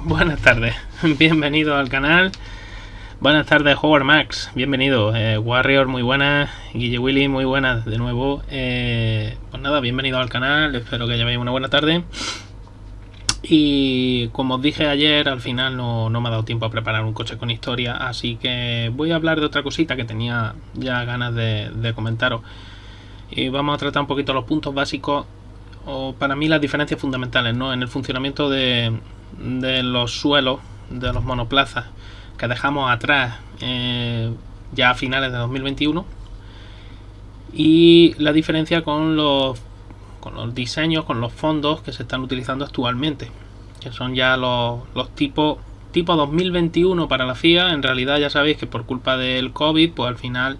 Buenas tardes, bienvenido al canal. Buenas tardes, Howard Max, bienvenido. Warrior, muy buenas. Guille Willy, muy buenas de nuevo. Pues nada, bienvenido al canal, espero que llevéis una buena tarde. Y como os dije ayer, al final no me ha dado tiempo a preparar un coche con historia, así que voy a hablar de otra cosita que tenía ya ganas de comentaros. Y vamos a tratar un poquito los puntos básicos, o para mí las diferencias fundamentales, ¿no?, en el funcionamiento de los suelos de los monoplazas que dejamos atrás ya a finales de 2021, y la diferencia con los diseños, con los fondos que se están utilizando actualmente, que son ya los tipo 2021 para la FIA. En realidad ya sabéis que por culpa del COVID, pues al final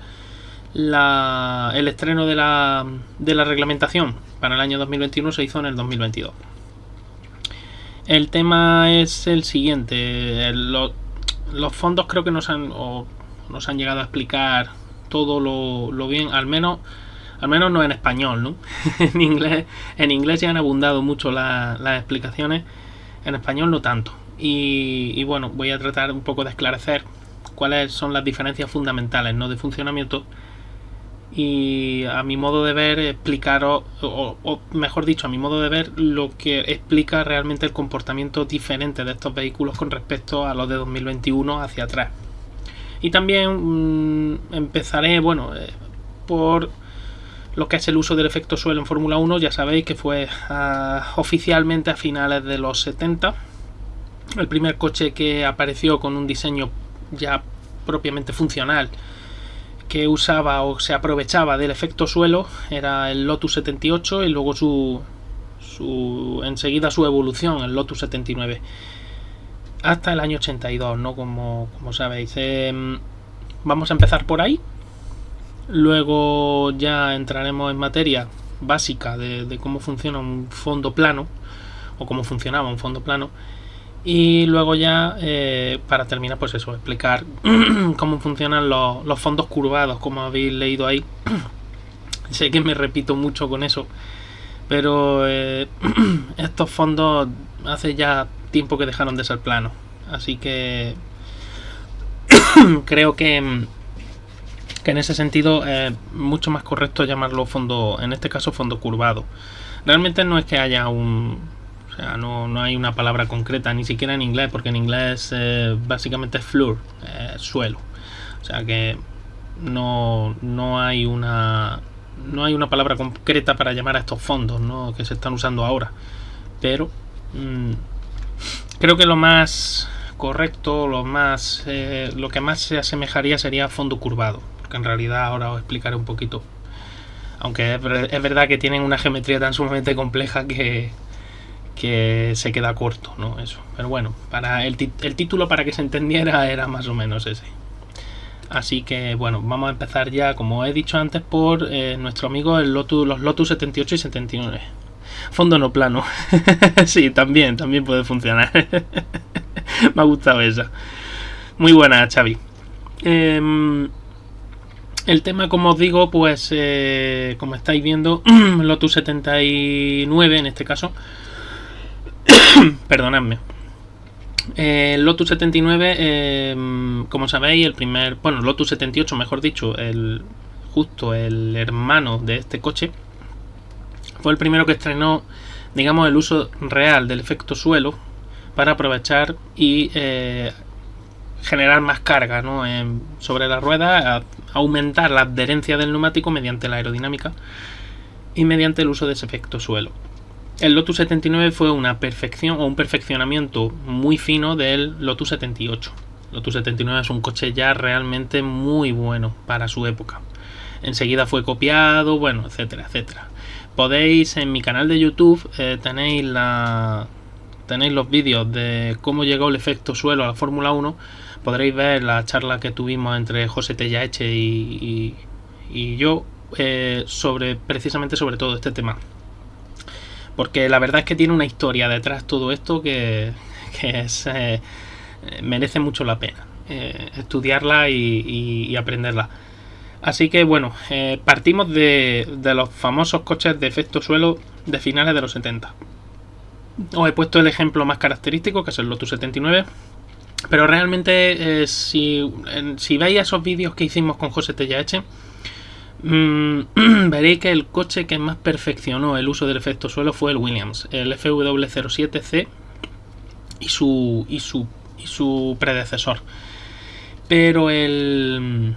el estreno de la reglamentación para el año 2021 se hizo en el 2022. El tema es el siguiente. Los fondos creo que nos han llegado a explicar todo lo bien, al menos no en español, ¿no? en inglés ya han abundado mucho las explicaciones, en español no tanto. Y bueno, voy a tratar un poco de esclarecer cuáles son las diferencias fundamentales, ¿no?, de funcionamiento, y a mi modo de ver explicaros, o mejor dicho, a mi modo de ver, lo que explica realmente el comportamiento diferente de estos vehículos con respecto a los de 2021 hacia atrás. Y también empezaré, por lo que es el uso del efecto suelo en Fórmula 1. Ya sabéis que fue oficialmente a finales de los 70 el primer coche que apareció con un diseño ya propiamente funcional, que usaba o se aprovechaba del efecto suelo. Era el Lotus 78 y luego enseguida su evolución, el Lotus 79, hasta el año 82, ¿no?, como sabéis. Vamos a empezar por ahí, luego ya entraremos en materia básica de cómo funciona un fondo plano, o cómo funcionaba un fondo plano. Y luego ya, para terminar, pues eso, explicar cómo funcionan los fondos curvados, como habéis leído ahí. Sé que me repito mucho con eso, pero estos fondos hace ya tiempo que dejaron de ser planos, así que creo que en ese sentido es mucho más correcto llamarlo fondo, en este caso fondo curvado. Realmente no es que haya no hay una palabra concreta, ni siquiera en inglés, porque en inglés básicamente es floor, suelo. O sea que no hay una palabra concreta para llamar a estos fondos, ¿no?, que se están usando ahora. Pero creo que lo más correcto, lo que más se asemejaría sería fondo curvado, porque en realidad ahora os explicaré un poquito. Aunque es verdad que tienen una geometría tan sumamente compleja que se queda corto, ¿no? Eso. Pero bueno, para el título, para que se entendiera, era más o menos ese. Así que bueno, vamos a empezar ya, como he dicho antes, por nuestro amigo los Lotus 78 y 79. Fondo no plano. Sí, también puede funcionar. Me ha gustado esa. Muy buena, Xavi. El tema, como os digo, pues como estáis viendo, Lotus 79 en este caso. Perdonadme. El Lotus 79, como sabéis, Lotus 78, mejor dicho, el hermano de este coche, fue el primero que estrenó, digamos, el uso real del efecto suelo para aprovechar y generar más carga, ¿no?, sobre la rueda, aumentar la adherencia del neumático mediante la aerodinámica y mediante el uso de ese efecto suelo. El Lotus 79 fue una perfección, o un perfeccionamiento muy fino del Lotus 78. Lotus 79 es un coche ya realmente muy bueno para su época. Enseguida fue copiado, bueno, etcétera, etcétera. Podéis, en mi canal de YouTube, tenéis los vídeos de cómo llegó el efecto suelo a la Fórmula 1. Podréis ver la charla que tuvimos entre José Tellaeche y yo precisamente sobre todo este tema. Porque la verdad es que tiene una historia detrás todo esto que merece mucho la pena estudiarla y aprenderla. Así que bueno, partimos de los famosos coches de efecto suelo de finales de los 70. Os he puesto el ejemplo más característico, que es el Lotus 79. Pero realmente, si veis esos vídeos que hicimos con José Tellaeche, veréis que el coche que más perfeccionó el uso del efecto suelo fue el Williams, el FW07C y su predecesor. Pero el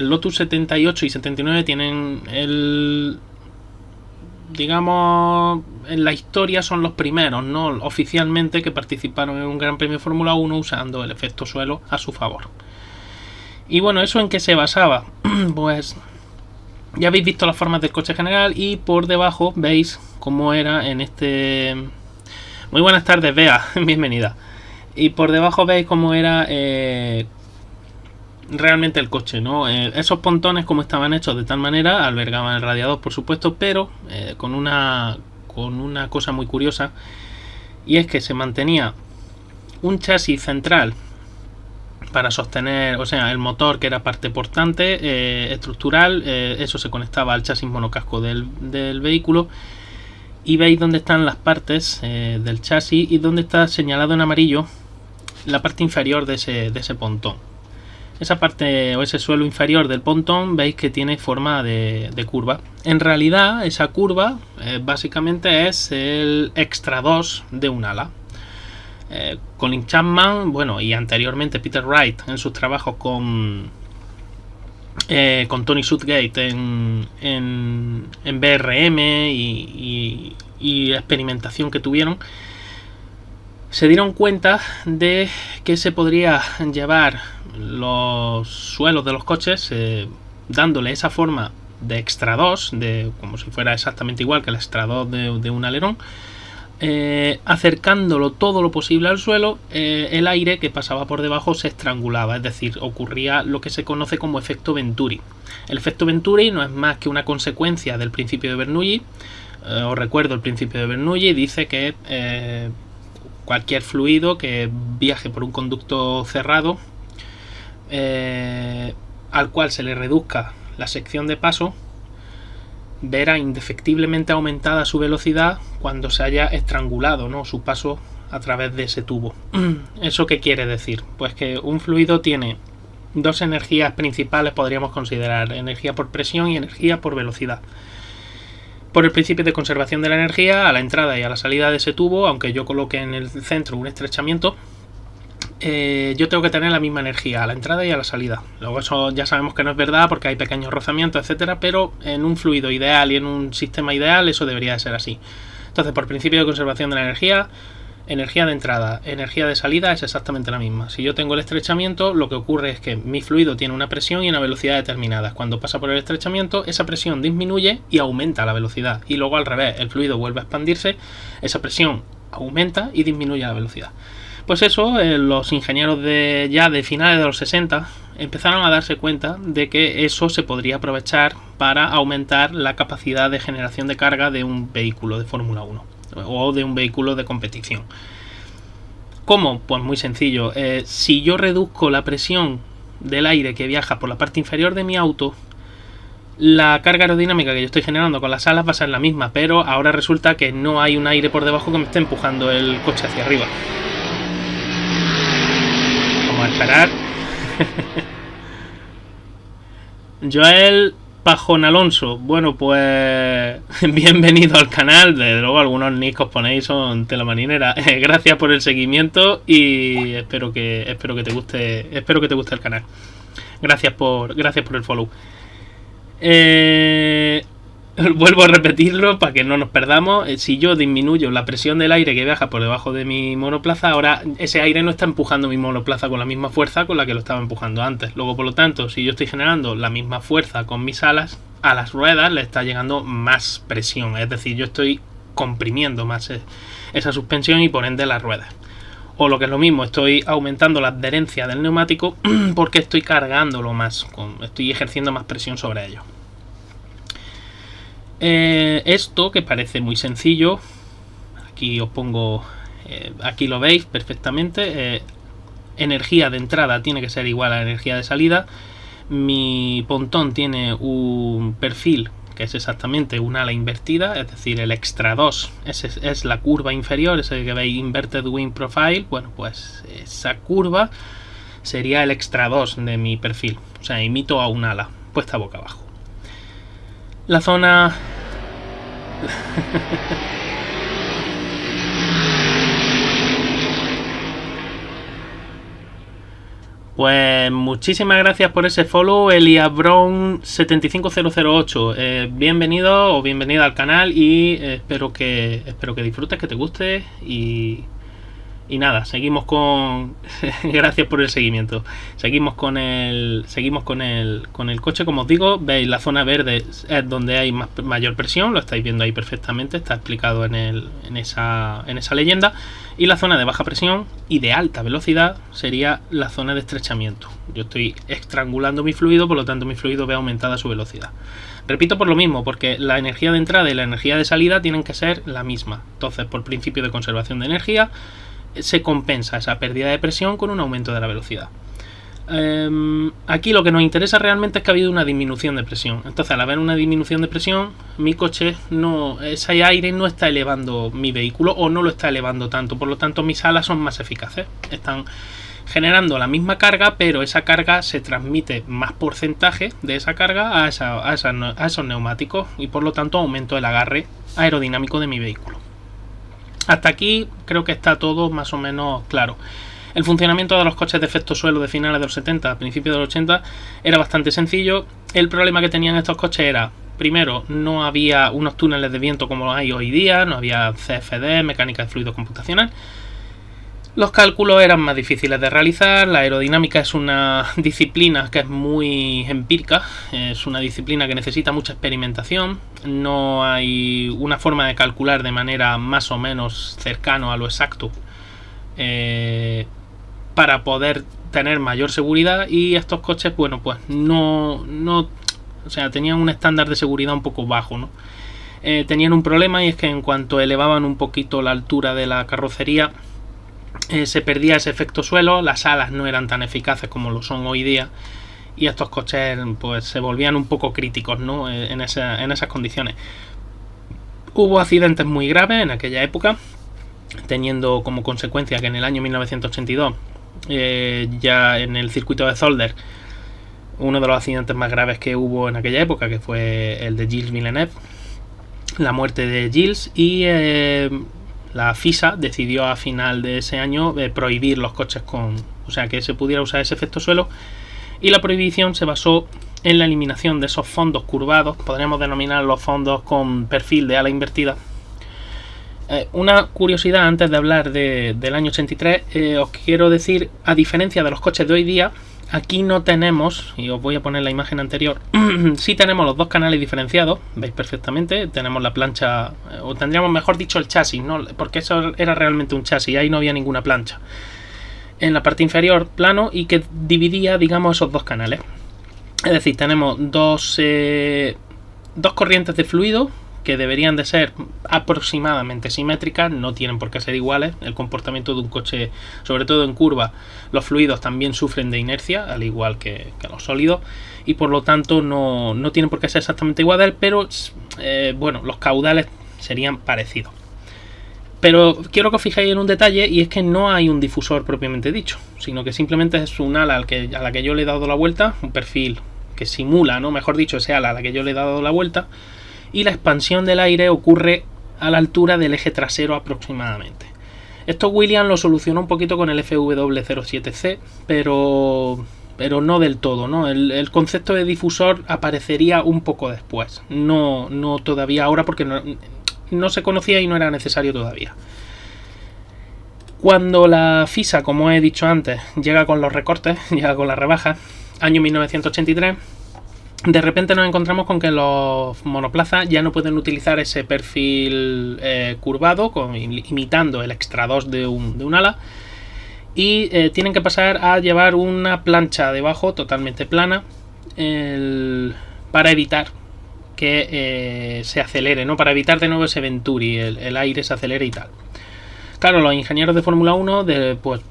Lotus 78 y 79 tienen digamos, en la historia son los primeros, ¿no? Oficialmente, que participaron en un Gran Premio Fórmula 1 usando el efecto suelo a su favor. Y bueno, ¿eso en qué se basaba? Pues ya habéis visto las formas del coche general y por debajo veis cómo era en este... Muy buenas tardes, Bea, bienvenida. Y por debajo veis cómo era realmente el coche, ¿no? Esos pontones, como estaban hechos de tal manera, albergaban el radiador, por supuesto, pero con una cosa muy curiosa, y es que se mantenía un chasis central para sostener, o sea, el motor, que era parte portante estructural, eso se conectaba al chasis monocasco del vehículo, y veis dónde están las partes del chasis y dónde está señalado en amarillo la parte inferior de ese pontón. Esa parte o ese suelo inferior del pontón veis que tiene forma de curva. En realidad esa curva básicamente es el extra 2 de un ala. Colin Chapman, bueno, y anteriormente Peter Wright en sus trabajos con Tony Southgate en BRM y experimentación que tuvieron, se dieron cuenta de que se podría llevar los suelos de los coches dándole esa forma de extra 2, como si fuera exactamente igual que el extra 2 de un alerón, acercándolo todo lo posible al suelo. El aire que pasaba por debajo se estrangulaba, es decir, ocurría lo que se conoce como efecto Venturi. El efecto Venturi no es más que una consecuencia del principio de Bernoulli. Os recuerdo, el principio de Bernoulli dice que cualquier fluido que viaje por un conducto cerrado al cual se le reduzca la sección de paso verá indefectiblemente aumentada su velocidad cuando se haya estrangulado, ¿no?, su paso a través de ese tubo. ¿Eso qué quiere decir? Pues que un fluido tiene dos energías principales, podríamos considerar: energía por presión y energía por velocidad. Por el principio de conservación de la energía, a la entrada y a la salida de ese tubo, aunque yo coloque en el centro un estrechamiento, yo tengo que tener la misma energía a la entrada y a la salida. Luego eso ya sabemos que no es verdad porque hay pequeños rozamientos, etcétera, pero en un fluido ideal y en un sistema ideal eso debería de ser así. Entonces, por principio de conservación de la energía, energía de entrada, energía de salida es exactamente la misma. Si yo tengo el estrechamiento, lo que ocurre es que mi fluido tiene una presión y una velocidad determinadas. Cuando pasa por el estrechamiento, esa presión disminuye y aumenta la velocidad. Y luego al revés, el fluido vuelve a expandirse, esa presión aumenta y disminuye la velocidad. Pues eso, los ingenieros de finales de los 60 empezaron a darse cuenta de que eso se podría aprovechar para aumentar la capacidad de generación de carga de un vehículo de Fórmula 1 o de un vehículo de competición. ¿Cómo? Pues muy sencillo. Si yo reduzco la presión del aire que viaja por la parte inferior de mi auto, la carga aerodinámica que yo estoy generando con las alas va a ser la misma, pero ahora resulta que no hay un aire por debajo que me esté empujando el coche hacia arriba. Vamos a esperar. Joel Pajón Alonso, bueno, pues bienvenido al canal. Desde luego algunos nicks que os ponéis son tela marinera. Gracias por el seguimiento y espero que te guste el canal. Gracias por el follow. Vuelvo a repetirlo para que no nos perdamos. Si yo disminuyo la presión del aire que viaja por debajo de mi monoplaza, ahora ese aire no está empujando mi monoplaza con la misma fuerza con la que lo estaba empujando antes. Luego, por lo tanto, si yo estoy generando la misma fuerza con mis alas, a las ruedas le está llegando más presión. Es decir, yo estoy comprimiendo más esa suspensión y por ende las ruedas. O lo que es lo mismo, estoy aumentando la adherencia del neumático porque estoy cargándolo más, estoy ejerciendo más presión sobre ello. Esto, que parece muy sencillo, aquí os pongo, aquí lo veis perfectamente. Energía de entrada tiene que ser igual a la energía de salida. Mi pontón tiene un perfil que es exactamente un ala invertida, es decir, el extra 2 es la curva inferior, ese que veis, inverted wing profile. Bueno, pues esa curva sería el extra 2 de mi perfil, o sea, imito a un ala puesta boca abajo. La zona Pues muchísimas gracias por ese follow, Elia Brown 75008. Bienvenido o bienvenida al canal y espero que disfrutes, que te guste y nada, seguimos con gracias por el seguimiento. Seguimos con el coche, como os digo. Veis, la zona verde es donde hay mayor presión, lo estáis viendo ahí perfectamente, está explicado en esa leyenda. Y la zona de baja presión y de alta velocidad sería la zona de estrechamiento. Yo estoy estrangulando mi fluido, por lo tanto mi fluido ve aumentada su velocidad. Repito por lo mismo, porque la energía de entrada y la energía de salida tienen que ser la misma. Entonces, por principio de conservación de energía, se compensa esa pérdida de presión con un aumento de la velocidad. Aquí lo que nos interesa realmente es que ha habido una disminución de presión. Entonces, al haber una disminución de presión, mi coche ese aire no está elevando mi vehículo, o no lo está elevando tanto. Por lo tanto, mis alas son más eficaces. Están generando la misma carga, pero esa carga se transmite más porcentaje de esa carga a esos neumáticos, y por lo tanto aumento el agarre aerodinámico de mi vehículo. Hasta aquí creo que está todo más o menos claro. El funcionamiento de los coches de efecto suelo de finales de los 70 a principios de los 80 era bastante sencillo. El problema que tenían estos coches era, primero, no había unos túneles de viento como los hay hoy día, no había CFD, mecánica de fluido computacional. Los cálculos eran más difíciles de realizar. La aerodinámica es una disciplina que es muy empírica, es una disciplina que necesita mucha experimentación. No hay una forma de calcular de manera más o menos cercana a lo exacto para poder tener mayor seguridad, y estos coches, bueno, pues no, o sea, tenían un estándar de seguridad un poco bajo, ¿no? Tenían un problema, y es que en cuanto elevaban un poquito la altura de la carrocería, se perdía ese efecto suelo, las alas no eran tan eficaces como lo son hoy día, y estos coches pues se volvían un poco críticos, ¿no? en esas condiciones. Hubo accidentes muy graves en aquella época, teniendo como consecuencia que en el año 1982 ya en el circuito de Zolder, uno de los accidentes más graves que hubo en aquella época, que fue el de Gilles Villeneuve, la muerte de Gilles, y la FISA decidió a final de ese año prohibir los coches o sea, que se pudiera usar ese efecto suelo, y la prohibición se basó en la eliminación de esos fondos curvados, podríamos denominar los fondos con perfil de ala invertida. Una curiosidad antes de hablar del año 83, os quiero decir, a diferencia de los coches de hoy día, aquí no tenemos, y os voy a poner la imagen anterior, sí tenemos los dos canales diferenciados, veis perfectamente, tenemos la plancha, o tendríamos mejor dicho el chasis, ¿no? Porque eso era realmente un chasis, ahí no había ninguna plancha. En la parte inferior plano, y que dividía, digamos, esos dos canales. Es decir, tenemos dos corrientes de fluido que deberían de ser aproximadamente simétricas, no tienen por qué ser iguales. El comportamiento de un coche, sobre todo en curva, los fluidos también sufren de inercia, al igual que los sólidos, y por lo tanto no tienen por qué ser exactamente iguales, pero bueno, los caudales serían parecidos. Pero quiero que os fijéis en un detalle, y es que no hay un difusor propiamente dicho, sino que simplemente es un ala a la que yo le he dado la vuelta, un perfil que simula, ¿no? Mejor dicho, ese ala a la que yo le he dado la vuelta, y la expansión del aire ocurre a la altura del eje trasero aproximadamente. Esto Williams lo solucionó un poquito con el FW07C, pero no del todo, ¿no? El concepto de difusor aparecería un poco después, no todavía ahora, porque no se conocía y no era necesario todavía. Cuando la FISA, como he dicho antes, llega con los recortes, llega con las rebajas, año 1983, de repente nos encontramos con que los monoplazas ya no pueden utilizar ese perfil curvado, imitando el extra 2 de un ala, y tienen que pasar a llevar una plancha debajo totalmente plana para evitar que se acelere, ¿no? Para evitar de nuevo ese venturi, el aire se acelere y tal. Claro, los ingenieros de Fórmula 1 pues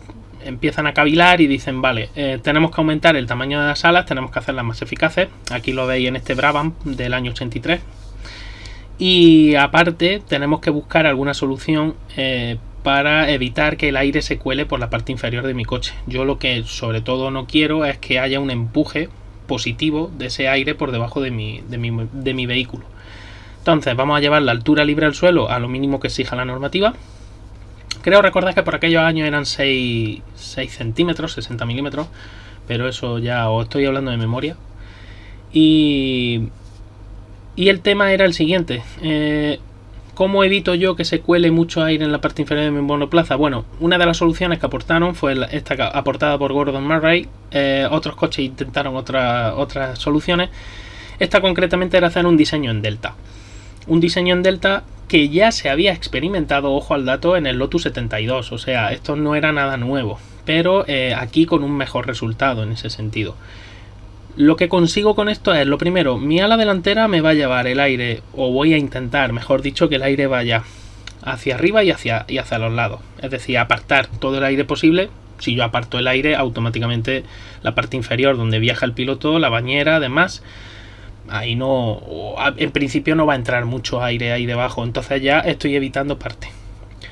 empiezan a cavilar y dicen, vale, tenemos que aumentar el tamaño de las alas, tenemos que hacerlas más eficaces. Aquí lo veis en este Brabham del año 83. Y aparte tenemos que buscar alguna solución para evitar que el aire se cuele por la parte inferior de mi coche. Yo lo que sobre todo no quiero es que haya un empuje positivo de ese aire por debajo de mi vehículo. Entonces vamos a llevar la altura libre al suelo a lo mínimo que exija la normativa. Creo recordar que por aquellos años eran 6 centímetros, 60 milímetros, pero eso ya os estoy hablando de memoria. Y el tema era el siguiente: ¿cómo evito yo que se cuele mucho aire en la parte inferior de mi monoplaza? Bueno, una de las soluciones que aportaron fue esta aportada por Gordon Murray. Otros coches intentaron otras soluciones. Esta concretamente era hacer un diseño en delta. Un diseño en delta que ya se había experimentado, ojo al dato, en el Lotus 72. O sea, esto no era nada nuevo, pero aquí con un mejor resultado en ese sentido. Lo que consigo con esto es, lo primero, mi ala delantera me va a llevar el aire, o voy a intentar, mejor dicho, que el aire vaya hacia arriba y hacia los lados. Es decir, apartar todo el aire posible. Si yo aparto el aire, automáticamente la parte inferior donde viaja el piloto, la bañera, además, ahí no, en principio no va a entrar mucho aire ahí debajo, entonces ya estoy evitando parte.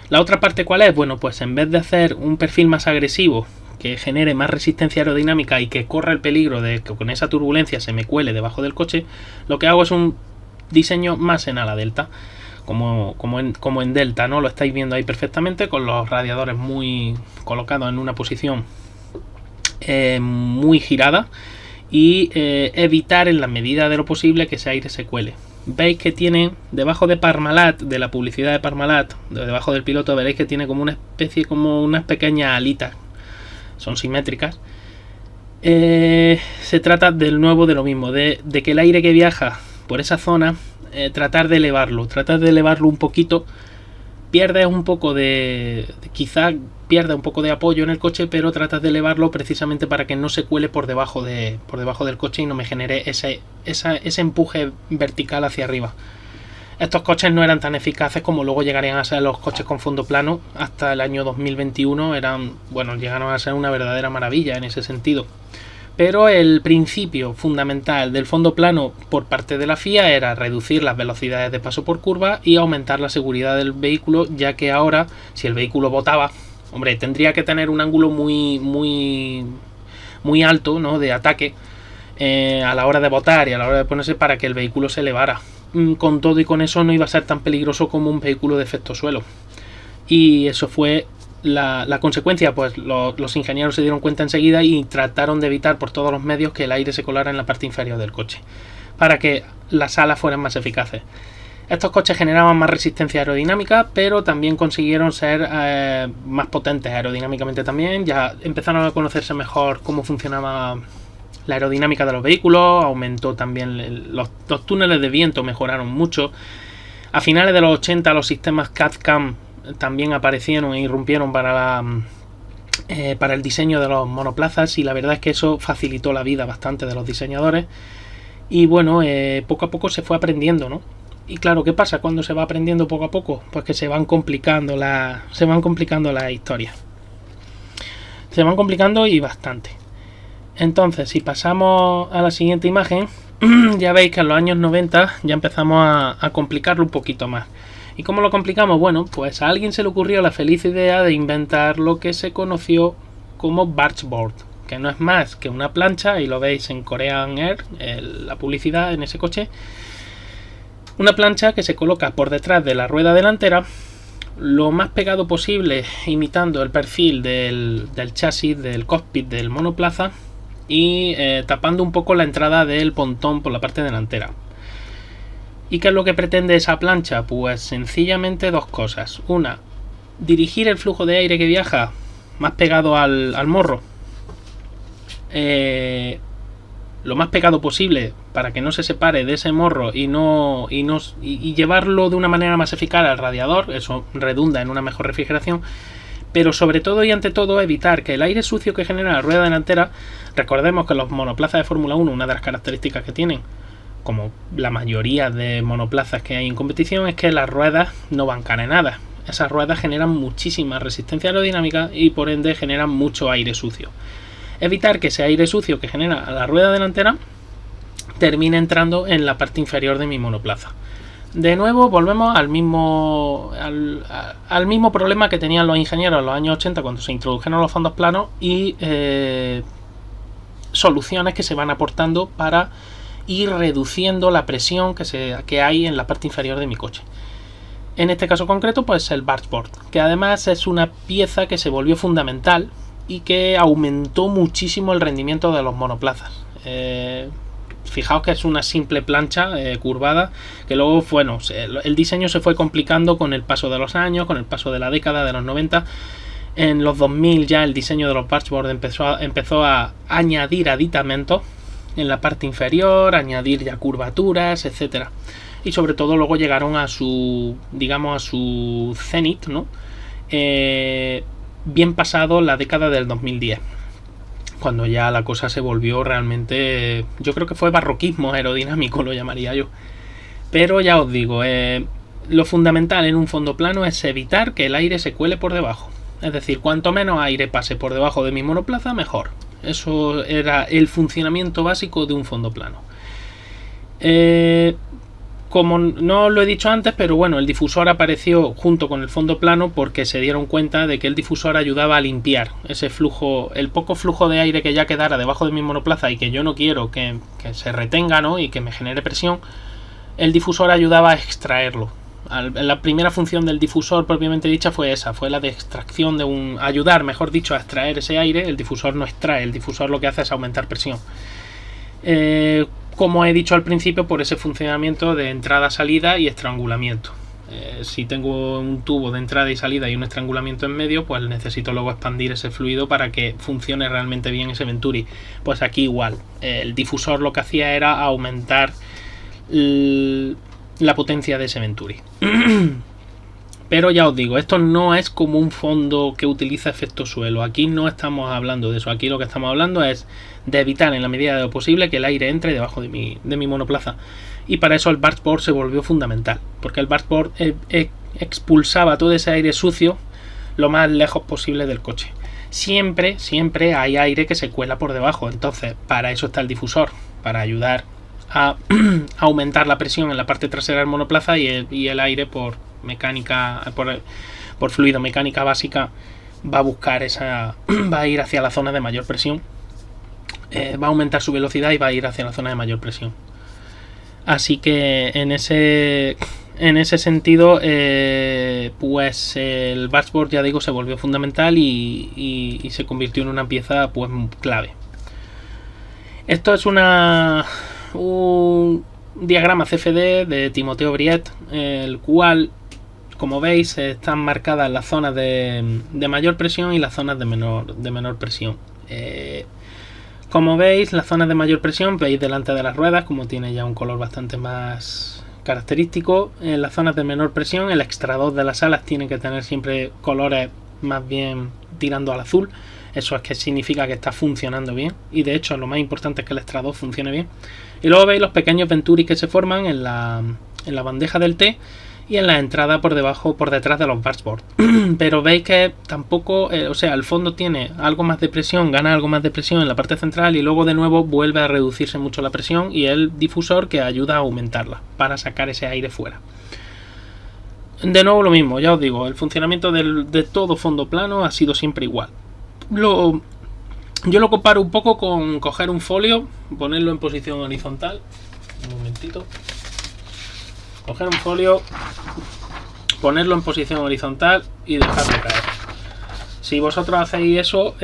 La otra parte, ¿cuál es? Bueno, pues en vez de hacer un perfil más agresivo que genere más resistencia aerodinámica y que corra el peligro de que con esa turbulencia se me cuele debajo del coche, lo que hago es un diseño más en ala delta, como en delta, ¿no? Lo estáis viendo ahí perfectamente, con los radiadores muy colocados en una posición muy girada, y evitar en la medida de lo posible que ese aire se cuele. Veis que tiene debajo de Parmalat, de la publicidad de Parmalat, debajo del piloto, veréis que tiene como una especie, como unas pequeñas alitas, son simétricas. Se trata del nuevo de lo mismo, de que el aire que viaja por esa zona, tratar de elevarlo un poquito. Pierdes un poco quizá pierda un poco de apoyo en el coche, pero tratas de elevarlo precisamente para que no se cuele por debajo del coche y no me genere ese empuje vertical hacia arriba. Estos coches no eran tan eficaces como luego llegarían a ser los coches con fondo plano. Hasta el año 2021 llegaron a ser una verdadera maravilla en ese sentido. Pero el principio fundamental del fondo plano por parte de la FIA era reducir las velocidades de paso por curva y aumentar la seguridad del vehículo, ya que ahora, si el vehículo botaba, hombre, tendría que tener un ángulo muy alto, ¿no?, de ataque a la hora de botar y a la hora de ponerse, para que el vehículo se elevara. Con todo y con eso no iba a ser tan peligroso como un vehículo de efecto suelo. Y eso fue la consecuencia. Pues los ingenieros se dieron cuenta enseguida y trataron de evitar por todos los medios que el aire se colara en la parte inferior del coche, para que las alas fueran más eficaces. Estos coches generaban más resistencia aerodinámica, pero también consiguieron ser más potentes aerodinámicamente también. Ya empezaron a conocerse mejor cómo funcionaba la aerodinámica de los vehículos, aumentó también los túneles de viento, mejoraron mucho. A finales de los 80 los sistemas CAD-CAM también aparecieron e irrumpieron para el diseño de los monoplazas, y la verdad es que eso facilitó la vida bastante de los diseñadores. Y bueno, poco a poco se fue aprendiendo, ¿no? Y claro, ¿qué pasa cuando se va aprendiendo poco a poco? Pues que se van complicando las historias. Se van complicando y bastante. Entonces, si pasamos a la siguiente imagen, ya veis que en los años 90 ya empezamos a complicarlo un poquito más. ¿Y cómo lo complicamos? Bueno, pues a alguien se le ocurrió la feliz idea de inventar lo que se conoció como bargeboard, que no es más que una plancha, y lo veis en Korean Air, la publicidad en ese coche. Una plancha que se coloca por detrás de la rueda delantera, lo más pegado posible, imitando el perfil del chasis, del cockpit del monoplaza, y tapando un poco la entrada del pontón por la parte delantera. ¿Y qué es lo que pretende esa plancha? Pues sencillamente dos cosas. Una, dirigir el flujo de aire que viaja más pegado al morro, lo más pegado posible, para que no se separe de ese morro y llevarlo de una manera más eficaz al radiador. Eso redunda en una mejor refrigeración. Pero sobre todo y ante todo, evitar que el aire sucio que genera la rueda delantera. Recordemos que los monoplazas de Fórmula 1, una de las características que tienen, como la mayoría de monoplazas que hay en competición, es que las ruedas no van carenadas. esas ruedas generan muchísima resistencia aerodinámica y por ende generan mucho aire sucio. Evitar que ese aire sucio que genera la rueda delantera termine entrando en la parte inferior de mi monoplaza. De nuevo volvemos al mismo problema que tenían los ingenieros en los años 80 cuando se introdujeron los fondos planos y soluciones que se van aportando para ir reduciendo la presión que hay en la parte inferior de mi coche. En este caso concreto, pues el bargeboard, que además es una pieza que se volvió fundamental y que aumentó muchísimo el rendimiento de los monoplazas. Fijaos que es una simple plancha curvada que luego, bueno, el diseño se fue complicando con el paso de los años, con el paso de la década de los 90. En los 2000 ya el diseño de los bargeboard empezó a añadir aditamentos en la parte inferior, añadir ya curvaturas, etcétera. Y sobre todo luego llegaron a su, digamos, a su cenit, ¿no? Bien pasado la década del 2010. Cuando ya la cosa se volvió realmente, yo creo que fue barroquismo aerodinámico, lo llamaría yo. Pero ya os digo, lo fundamental en un fondo plano es evitar que el aire se cuele por debajo. Es decir, cuanto menos aire pase por debajo de mi monoplaza, mejor. Eso era el funcionamiento básico de un fondo plano. Como no lo he dicho antes, pero bueno, el difusor apareció junto con el fondo plano porque se dieron cuenta de que el difusor ayudaba a limpiar ese flujo, el poco flujo de aire que ya quedara debajo de mi monoplaza y que yo no quiero que se retenga, ¿no? Y que me genere presión. El difusor ayudaba a extraerlo. La primera función del difusor propiamente dicha fue esa, fue la de extracción ayudar, mejor dicho, a extraer ese aire. El difusor no extrae, el difusor lo que hace es aumentar presión. Como he dicho al principio, por ese funcionamiento de entrada-salida y estrangulamiento. Si tengo un tubo de entrada y salida y un estrangulamiento en medio, pues necesito luego expandir ese fluido para que funcione realmente bien ese Venturi. Pues aquí igual, el difusor lo que hacía era aumentar la potencia de ese Venturi. Pero ya os digo, esto no es como un fondo que utiliza efecto suelo. Aquí no estamos hablando de eso. Aquí lo que estamos hablando es de evitar en la medida de lo posible que el aire entre debajo de mi monoplaza. Y para eso el bargeboard se volvió fundamental. Porque el bargeboard expulsaba todo ese aire sucio lo más lejos posible del coche. Siempre hay aire que se cuela por debajo. Entonces, para eso está el difusor. Para ayudar a aumentar la presión en la parte trasera del monoplaza y el aire por mecánica, por fluido mecánica básica va a buscar va a ir hacia la zona de mayor presión, va a aumentar su velocidad y va a ir hacia la zona de mayor presión. Así que en ese sentido, pues el bargeboard, ya digo, se volvió fundamental y se convirtió en una pieza pues clave. Esto es un diagrama CFD de Timoteo Briet, el cual, como veis, están marcadas las zonas de mayor presión y las zonas de menor presión. Como veis, las zonas de mayor presión, veis delante de las ruedas, como tiene ya un color bastante más característico. En las zonas de menor presión, el extrador de las alas tiene que tener siempre colores más bien tirando al azul. Eso es que significa que está funcionando bien. Y de hecho, lo más importante es que el extrador funcione bien. Y luego veis los pequeños Venturi que se forman en la bandeja del T y en la entrada por detrás de los bargeboard. Pero veis que tampoco, o sea, el fondo tiene algo más de presión, gana algo más de presión en la parte central y luego de nuevo vuelve a reducirse mucho la presión y el difusor que ayuda a aumentarla para sacar ese aire fuera. De nuevo lo mismo, ya os digo, el funcionamiento de todo fondo plano ha sido siempre igual. Yo lo comparo un poco con coger un folio, ponerlo en posición horizontal. Un momentito. Coger un folio, ponerlo en posición horizontal y dejarlo caer. Si vosotros hacéis eso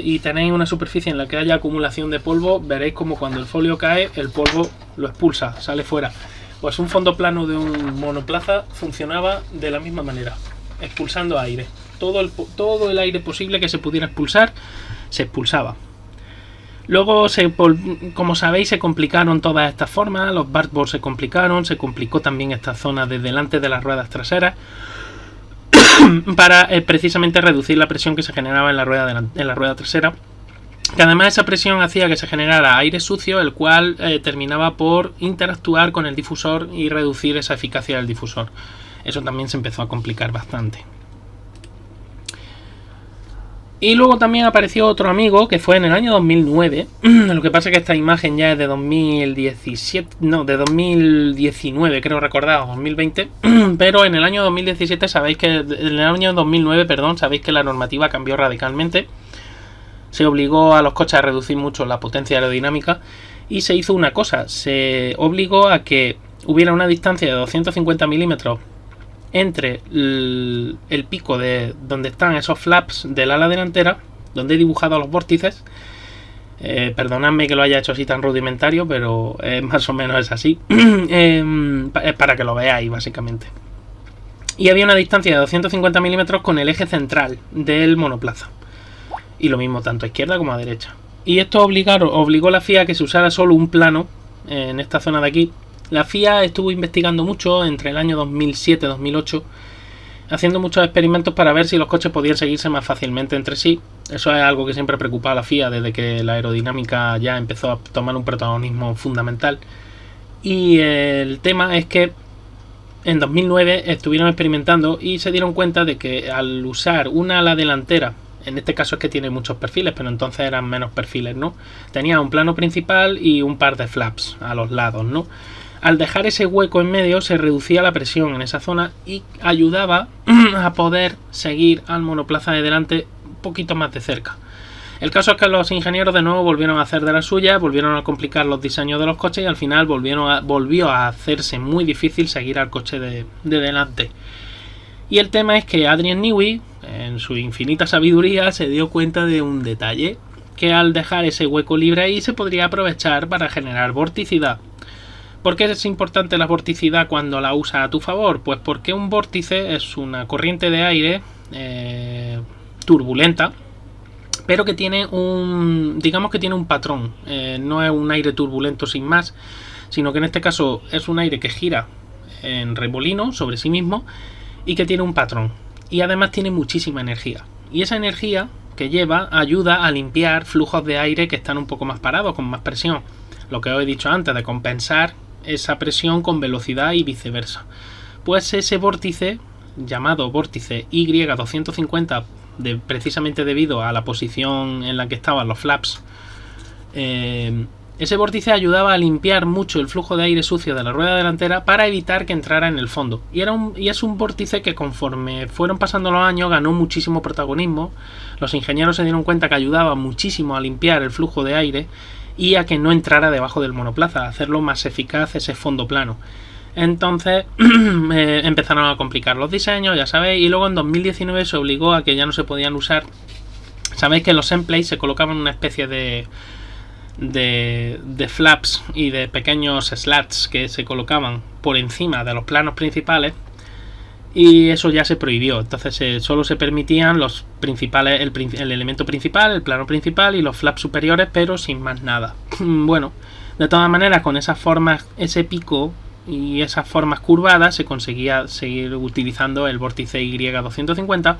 y tenéis una superficie en la que haya acumulación de polvo, veréis como cuando el folio cae, el polvo lo expulsa, sale fuera. Pues un fondo plano de un monoplaza funcionaba de la misma manera, expulsando aire. Todo el aire posible que se pudiera expulsar, se expulsaba. Luego, como sabéis, se complicaron todas estas formas, los bargeboards se complicaron, se complicó también esta zona de delante de las ruedas traseras para precisamente reducir la presión que se generaba en la rueda trasera, que además esa presión hacía que se generara aire sucio, el cual terminaba por interactuar con el difusor y reducir esa eficacia del difusor. eso también se empezó a complicar bastante. Y luego también apareció otro amigo que fue en el año 2009. Lo que pasa es que esta imagen ya es de 2017, no, de 2019, creo recordar, 2020. Pero en el año 2017 sabéis que, en el año 2009, perdón, sabéis que la normativa cambió radicalmente. Se obligó a los coches a reducir mucho la potencia aerodinámica y se hizo una cosa, se obligó a que hubiera una distancia de 250 milímetros entre el pico de donde están esos flaps del ala delantera, donde he dibujado los vórtices. Perdonadme que lo haya hecho así tan rudimentario, pero más o menos es así. Para que lo veáis, básicamente. Y había una distancia de 250 milímetros con el eje central del monoplaza. Y lo mismo tanto a izquierda como a derecha. Y esto obligó a la FIA a que se usara solo un plano en esta zona de aquí. La FIA estuvo investigando mucho entre el año 2007-2008, haciendo muchos experimentos para ver si los coches podían seguirse más fácilmente entre sí. Eso es algo que siempre preocupaba a la FIA desde que la aerodinámica ya empezó a tomar un protagonismo fundamental. Y el tema es que en 2009 estuvieron experimentando y se dieron cuenta de que al usar una ala delantera, en este caso es que tiene muchos perfiles, pero entonces eran menos perfiles, ¿no? Tenía un plano principal y un par de flaps a los lados, ¿no? Al dejar ese hueco en medio se reducía la presión en esa zona y ayudaba a poder seguir al monoplaza de delante un poquito más de cerca. El caso es que los ingenieros de nuevo volvieron a hacer de la suya, volvieron a complicar los diseños de los coches y al final volvió a hacerse muy difícil seguir al coche de delante. Y el tema es que Adrian Newey, en su infinita sabiduría, se dio cuenta de un detalle, que al dejar ese hueco libre ahí se podría aprovechar para generar vorticidad. ¿Por qué es importante la vorticidad cuando la usas a tu favor? Pues porque un vórtice es una corriente de aire turbulenta, pero que tiene digamos que tiene un patrón. No es un aire turbulento sin más, sino que en este caso es un aire que gira en remolino sobre sí mismo y que tiene un patrón. Y además tiene muchísima energía. Y esa energía que lleva ayuda a limpiar flujos de aire que están un poco más parados, con más presión. Lo que os he dicho antes, de compensar esa presión con velocidad y viceversa. Pues ese vórtice, llamado vórtice Y250, precisamente debido a la posición en la que estaban los flaps, ese vórtice ayudaba a limpiar mucho el flujo de aire sucio de la rueda delantera para evitar que entrara en el fondo. Y es un vórtice que conforme fueron pasando los años ganó muchísimo protagonismo. Los ingenieros se dieron cuenta que ayudaba muchísimo a limpiar el flujo de aire y a que no entrara debajo del monoplaza, a hacerlo más eficaz ese fondo plano. Entonces empezaron a complicar los diseños, ya sabéis, y luego en 2019 se obligó a que ya no se podían usar. Sabéis que en los endplates se colocaban una especie de flaps y de pequeños slats que se colocaban por encima de los planos principales, y eso ya se prohibió. Entonces solo se permitían los principales, el elemento principal, el plano principal y los flaps superiores, pero sin más nada. Bueno, de todas maneras, con esas formas, ese pico y esas formas curvadas, se conseguía seguir utilizando el vórtice Y250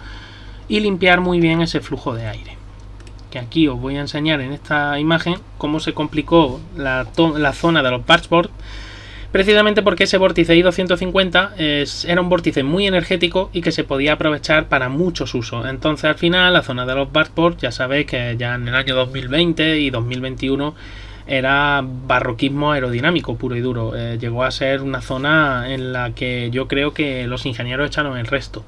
y limpiar muy bien ese flujo de aire. Que aquí os voy a enseñar en esta imagen cómo se complicó la zona de los dashboard, precisamente porque ese vórtice I250 era un vórtice muy energético y que se podía aprovechar para muchos usos. Entonces al final la zona de los dashboard, ya sabéis que ya en el año 2020 y 2021 era barroquismo aerodinámico puro y duro. Llegó a ser una zona en la que yo creo que los ingenieros echaron el resto.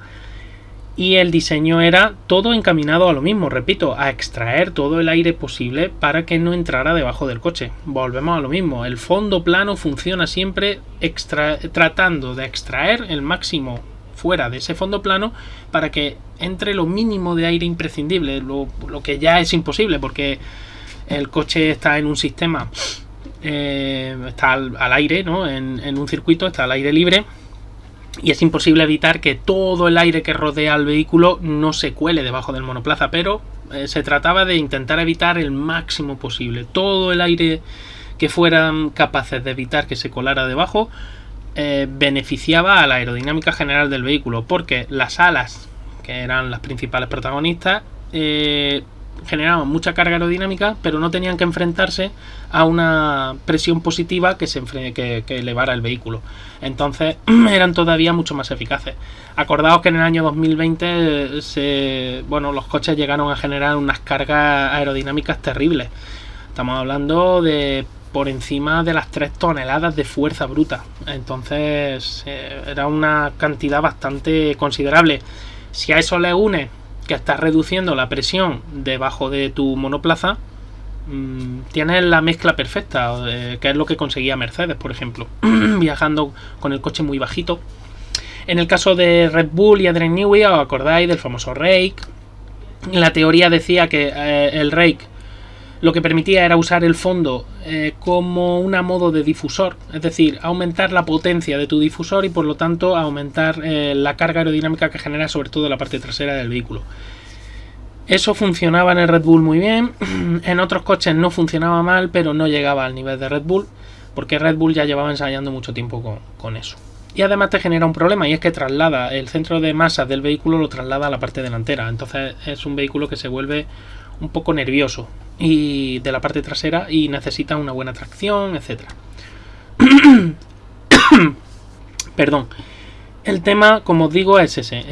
Y el diseño era todo encaminado a lo mismo, repito, a extraer todo el aire posible para que no entrara debajo del coche. Volvemos a lo mismo, el fondo plano funciona siempre tratando de extraer el máximo fuera de ese fondo plano para que entre lo mínimo de aire imprescindible, lo que ya es imposible porque el coche está en un sistema, está al aire, ¿no? En un circuito, está al aire libre. Y es imposible evitar que todo el aire que rodea al vehículo no se cuele debajo del monoplaza, pero se trataba de intentar evitar el máximo posible. Todo el aire que fueran capaces de evitar que se colara debajo beneficiaba a la aerodinámica general del vehículo, porque las alas, que eran las principales protagonistas, generaban mucha carga aerodinámica, pero no tenían que enfrentarse a una presión positiva que elevara el vehículo. Entonces eran todavía mucho más eficaces. Acordaos que en el año 2020 los coches llegaron a generar unas cargas aerodinámicas terribles. Estamos hablando de por encima de las 3 toneladas de fuerza bruta. Entonces era una cantidad bastante considerable. Si a eso le unes que estás reduciendo la presión debajo de tu monoplaza, tienes la mezcla perfecta, que es lo que conseguía Mercedes, por ejemplo, viajando con el coche muy bajito. En el caso de Red Bull y Adrian Newey, ¿os acordáis del famoso rake? La teoría decía que el rake lo que permitía era usar el fondo como un modo de difusor, es decir, aumentar la potencia de tu difusor y por lo tanto aumentar la carga aerodinámica que genera sobre todo la parte trasera del vehículo. Eso funcionaba en el Red Bull muy bien, en otros coches no funcionaba mal, pero no llegaba al nivel de Red Bull, porque Red Bull ya llevaba ensayando mucho tiempo con eso. Y además te genera un problema, y es que traslada el centro de masa del vehículo, lo traslada a la parte delantera, entonces es un vehículo que se vuelve un poco nervioso y de la parte trasera y necesita una buena tracción, etcétera. Perdón. El tema, como os digo, es ese.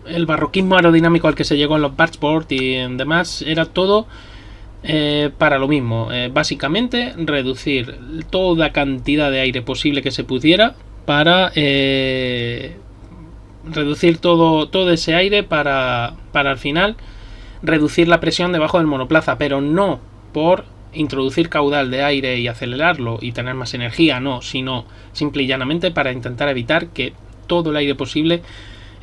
El barroquismo aerodinámico al que se llegó en los Bargeboard y en demás era todo para lo mismo. Básicamente reducir toda cantidad de aire posible que se pudiera para reducir todo ese aire para al final reducir la presión debajo del monoplaza, pero no por introducir caudal de aire y acelerarlo y tener más energía, no, sino simple y llanamente para intentar evitar que todo el aire posible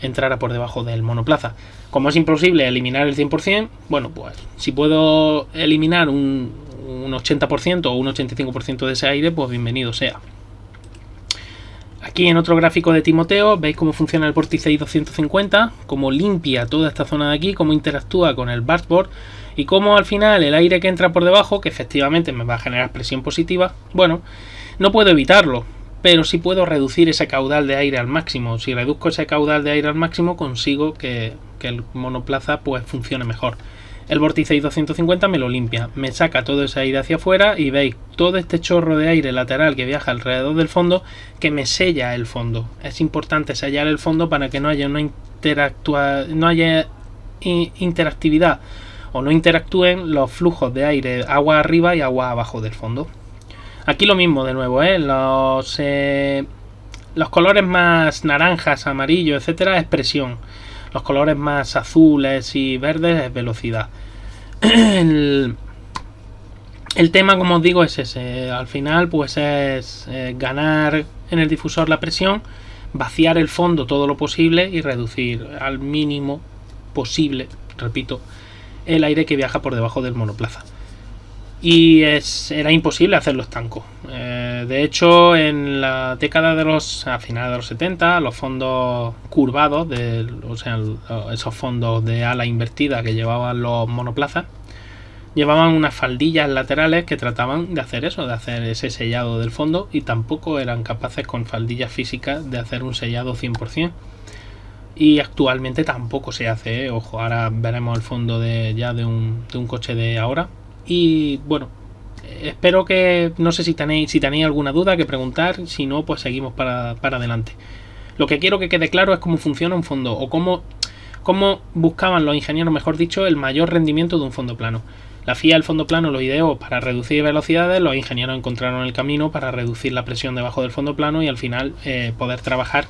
entrara por debajo del monoplaza. Como es imposible eliminar el 100%, bueno, pues si puedo eliminar un 80% o un 85% de ese aire, pues bienvenido sea. Aquí en otro gráfico de Timoteo veis cómo funciona el vórtice I250, cómo limpia toda esta zona de aquí, cómo interactúa con el Bargeboard y cómo al final el aire que entra por debajo, que efectivamente me va a generar presión positiva, bueno, no puedo evitarlo, pero sí puedo reducir ese caudal de aire al máximo. Si reduzco ese caudal de aire al máximo, consigo que el monoplaza pues funcione mejor. El vórtice I250 me lo limpia, me saca todo ese aire hacia afuera y veis todo este chorro de aire lateral que viaja alrededor del fondo que me sella el fondo. Es importante sellar el fondo para que no haya interactividad o no interactúen los flujos de aire agua arriba y agua abajo del fondo. Aquí lo mismo de nuevo, los colores más naranjas, amarillo, etcétera, es presión. Los colores más azules y verdes es velocidad. El tema, como os digo, es ese. Al final, pues es ganar en el difusor la presión, vaciar el fondo todo lo posible y reducir al mínimo posible, repito, el aire que viaja por debajo del monoplaza. Y era imposible hacerlo estanco. De hecho, en la década a finales de los 70, los fondos curvados, esos fondos de ala invertida que llevaban los monoplazas, llevaban unas faldillas laterales que trataban de hacer eso, de hacer ese sellado del fondo, y tampoco eran capaces con faldillas físicas de hacer un sellado 100%. Y actualmente tampoco se hace, ojo, ahora veremos el fondo de un coche de ahora. Y bueno, espero que, no sé si tenéis alguna duda que preguntar, si no, pues seguimos para adelante. Lo que quiero que quede claro es cómo funciona un fondo, o cómo buscaban los ingenieros, mejor dicho, el mayor rendimiento de un fondo plano. La FIA el fondo plano lo ideó para reducir velocidades, los ingenieros encontraron el camino para reducir la presión debajo del fondo plano y al final poder trabajar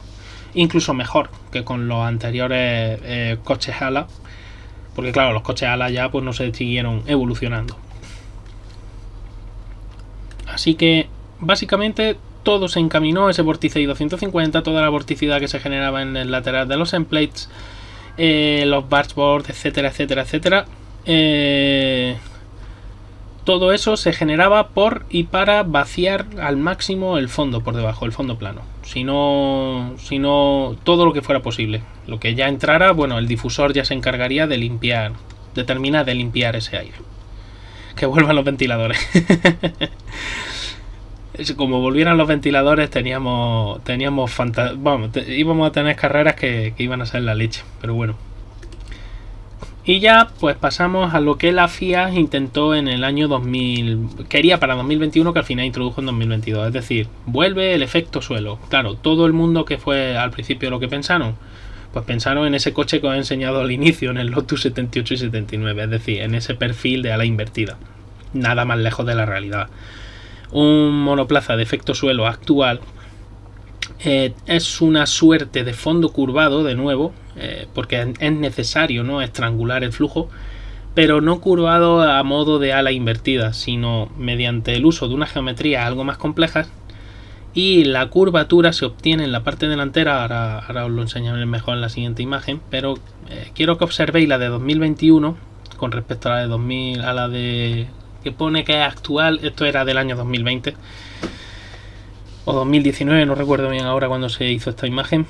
incluso mejor que con los anteriores coches ala. Porque claro, los coches ala ya pues no se siguieron evolucionando. Así que básicamente todo se encaminó, ese vórtice I250, toda la vorticidad que se generaba en el lateral de los endplates, los bargeboards, etcétera, etcétera, etcétera. Todo eso se generaba por y para vaciar al máximo el fondo por debajo, el fondo plano. Si no, todo lo que fuera posible. Lo que ya entrara, bueno, el difusor ya se encargaría de terminar de limpiar ese aire. Que vuelvan los ventiladores. Como volvieran los ventiladores, íbamos a tener carreras que iban a ser la leche. Pero bueno. Y ya pues pasamos a lo que la FIA intentó en el año 2000, quería para 2021, que al final introdujo en 2022. Es decir, vuelve el efecto suelo. Claro, todo el mundo, que fue al principio lo que pensaron, pues pensaron en ese coche que os he enseñado al inicio, en el Lotus 78 y 79, es decir, en ese perfil de ala invertida. Nada más lejos de la realidad. Un monoplaza de efecto suelo actual es una suerte de fondo curvado, de nuevo, porque es necesario, ¿no?, estrangular el flujo, pero no curvado a modo de ala invertida, sino mediante el uso de una geometría algo más compleja, y la curvatura se obtiene en la parte delantera. Ahora os lo enseñaré mejor en la siguiente imagen, pero quiero que observéis la de 2021 con respecto a la de 2000, a la de que pone que es actual. Esto era del año 2020 o 2019, no recuerdo bien ahora cuando se hizo esta imagen,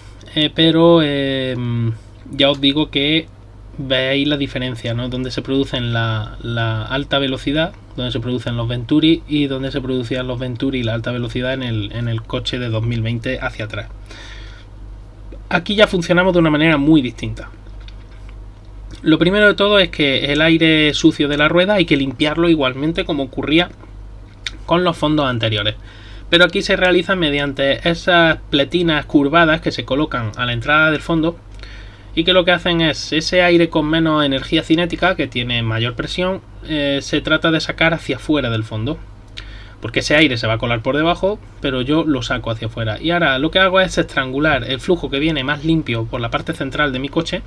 pero ya os digo que veis la diferencia, ¿no?, donde se producen la alta velocidad, donde se producen los Venturi, y donde se producían los Venturi y la alta velocidad en el coche de 2020 hacia atrás. Aquí ya funcionamos de una manera muy distinta. Lo primero de todo es que el aire sucio de la rueda hay que limpiarlo igualmente como ocurría con los fondos anteriores, pero aquí se realiza mediante esas pletinas curvadas que se colocan a la entrada del fondo, y que lo que hacen es ese aire con menos energía cinética, que tiene mayor presión, se trata de sacar hacia afuera del fondo, porque ese aire se va a colar por debajo, pero yo lo saco hacia afuera. Y ahora lo que hago es estrangular el flujo que viene más limpio por la parte central de mi coche.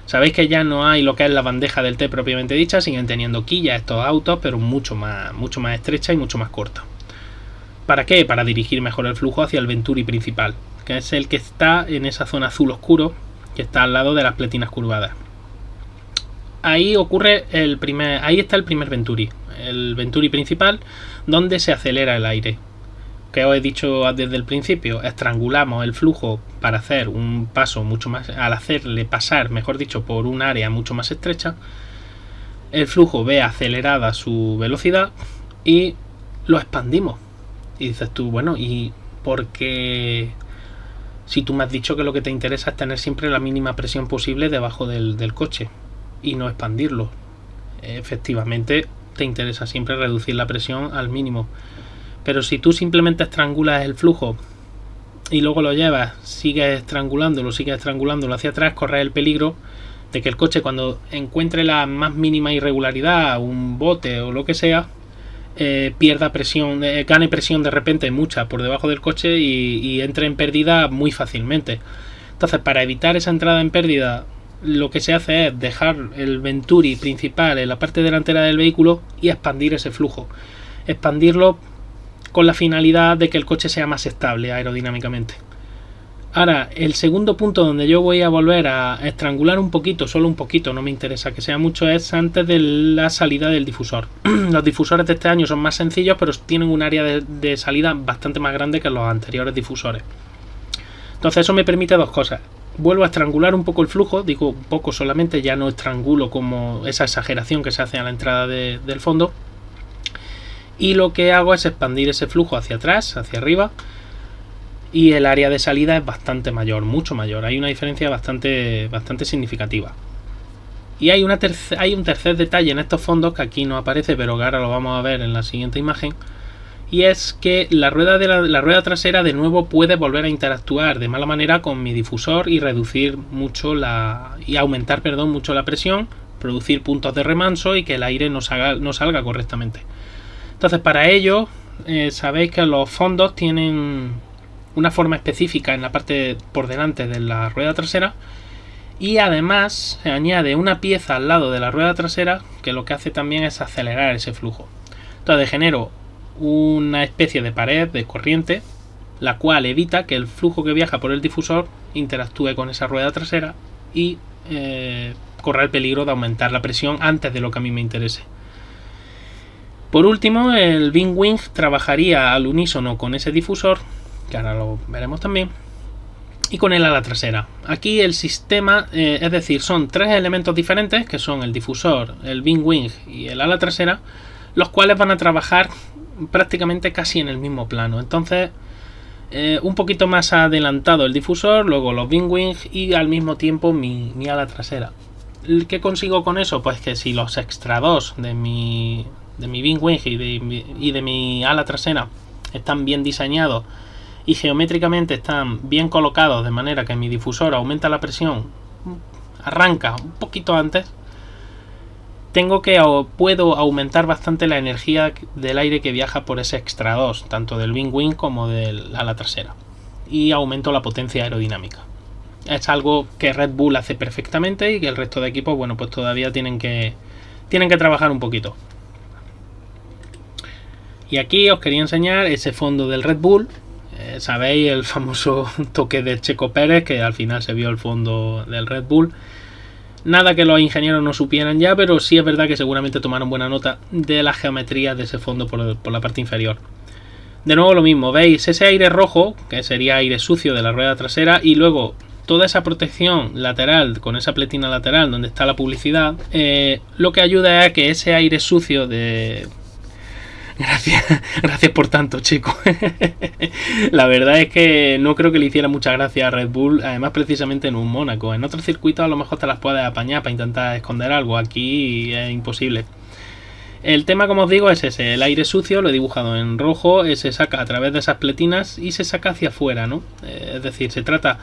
Sabéis que ya no hay lo que es la bandeja del té propiamente dicha, siguen teniendo quilla estos autos, pero mucho más estrecha y mucho más corta. ¿Para qué? Para dirigir mejor el flujo hacia el Venturi principal, que es el que está en esa zona azul oscuro, que está al lado de las pletinas curvadas. Ahí está el primer Venturi, el Venturi principal, donde se acelera el aire. Que os he dicho desde el principio, estrangulamos el flujo para hacer un paso mucho más, al hacerle pasar, mejor dicho, por un área mucho más estrecha, el flujo ve acelerada su velocidad y lo expandimos. Y dices tú, bueno, ¿y por qué? Si tú me has dicho que lo que te interesa es tener siempre la mínima presión posible debajo del coche y no expandirlo. Efectivamente, te interesa siempre reducir la presión al mínimo. Pero si tú simplemente estrangulas el flujo y luego lo llevas, sigues estrangulándolo hacia atrás, corres el peligro de que el coche, cuando encuentre la más mínima irregularidad, un bote o lo que sea, pierda presión, gane presión de repente mucha por debajo del coche y entre en pérdida muy fácilmente. Entonces, para evitar esa entrada en pérdida, lo que se hace es dejar el Venturi principal en la parte delantera del vehículo y expandir ese flujo, expandirlo con la finalidad de que el coche sea más estable aerodinámicamente. Ahora, el segundo punto donde yo voy a volver a estrangular un poquito, solo un poquito, no me interesa que sea mucho, es antes de la salida del difusor. Los difusores de este año son más sencillos, pero tienen un área de salida bastante más grande que los anteriores difusores. Entonces eso me permite dos cosas. Vuelvo a estrangular un poco el flujo, digo un poco solamente, ya no estrangulo como esa exageración que se hace a la entrada del fondo. Y lo que hago es expandir ese flujo hacia atrás, hacia arriba, y el área de salida es bastante mayor, mucho mayor. Hay una diferencia bastante significativa. Y hay un tercer detalle en estos fondos que aquí no aparece, pero que ahora lo vamos a ver en la siguiente imagen. Y es que la rueda trasera de nuevo puede volver a interactuar de mala manera con mi difusor y reducir mucho aumentar mucho la presión, producir puntos de remanso y que el aire no salga correctamente. Entonces, para ello, sabéis que los fondos tienen una forma específica en la parte por delante de la rueda trasera, y además se añade una pieza al lado de la rueda trasera que lo que hace también es acelerar ese flujo. Entonces genero una especie de pared de corriente, la cual evita que el flujo que viaja por el difusor interactúe con esa rueda trasera y corra el peligro de aumentar la presión antes de lo que a mí me interese. Por último, el Wing trabajaría al unísono con ese difusor, que ahora lo veremos también, y con el ala trasera. Aquí el sistema, es decir, son tres elementos diferentes, que son el difusor, el Wing y el ala trasera, los cuales van a trabajar prácticamente casi en el mismo plano. Entonces, un poquito más adelantado el difusor, luego los Wing y al mismo tiempo mi ala trasera. ¿Qué consigo con eso? Pues que si los extra 2 de mi Wing Wing y de mi ala trasera están bien diseñados y geométricamente están bien colocados de manera que mi difusor aumenta la presión, arranca un poquito antes, puedo aumentar bastante la energía del aire que viaja por ese extra 2, tanto del Wing Wing como del ala trasera, y aumento la potencia aerodinámica. Es algo que Red Bull hace perfectamente y que el resto de equipos, bueno, pues todavía tienen que trabajar un poquito. Y aquí os quería enseñar ese fondo del Red Bull. Sabéis el famoso toque de Checo Pérez, que al final se vio el fondo del Red Bull. Nada que los ingenieros no supieran ya, pero sí es verdad que seguramente tomaron buena nota de la geometría de ese fondo por la parte inferior. De nuevo lo mismo, veis ese aire rojo, que sería aire sucio de la rueda trasera, y luego toda esa protección lateral, con esa pletina lateral donde está la publicidad, lo que ayuda es a que ese aire sucio de... Gracias por tanto, chicos. La verdad es que no creo que le hiciera mucha gracia a Red Bull, además precisamente en un Mónaco. En otros circuitos a lo mejor te las puedes apañar para intentar esconder algo, aquí es imposible. El tema, como os digo, es ese, el aire sucio, lo he dibujado en rojo, se saca a través de esas pletinas y se saca hacia afuera, ¿no? Es decir, se trata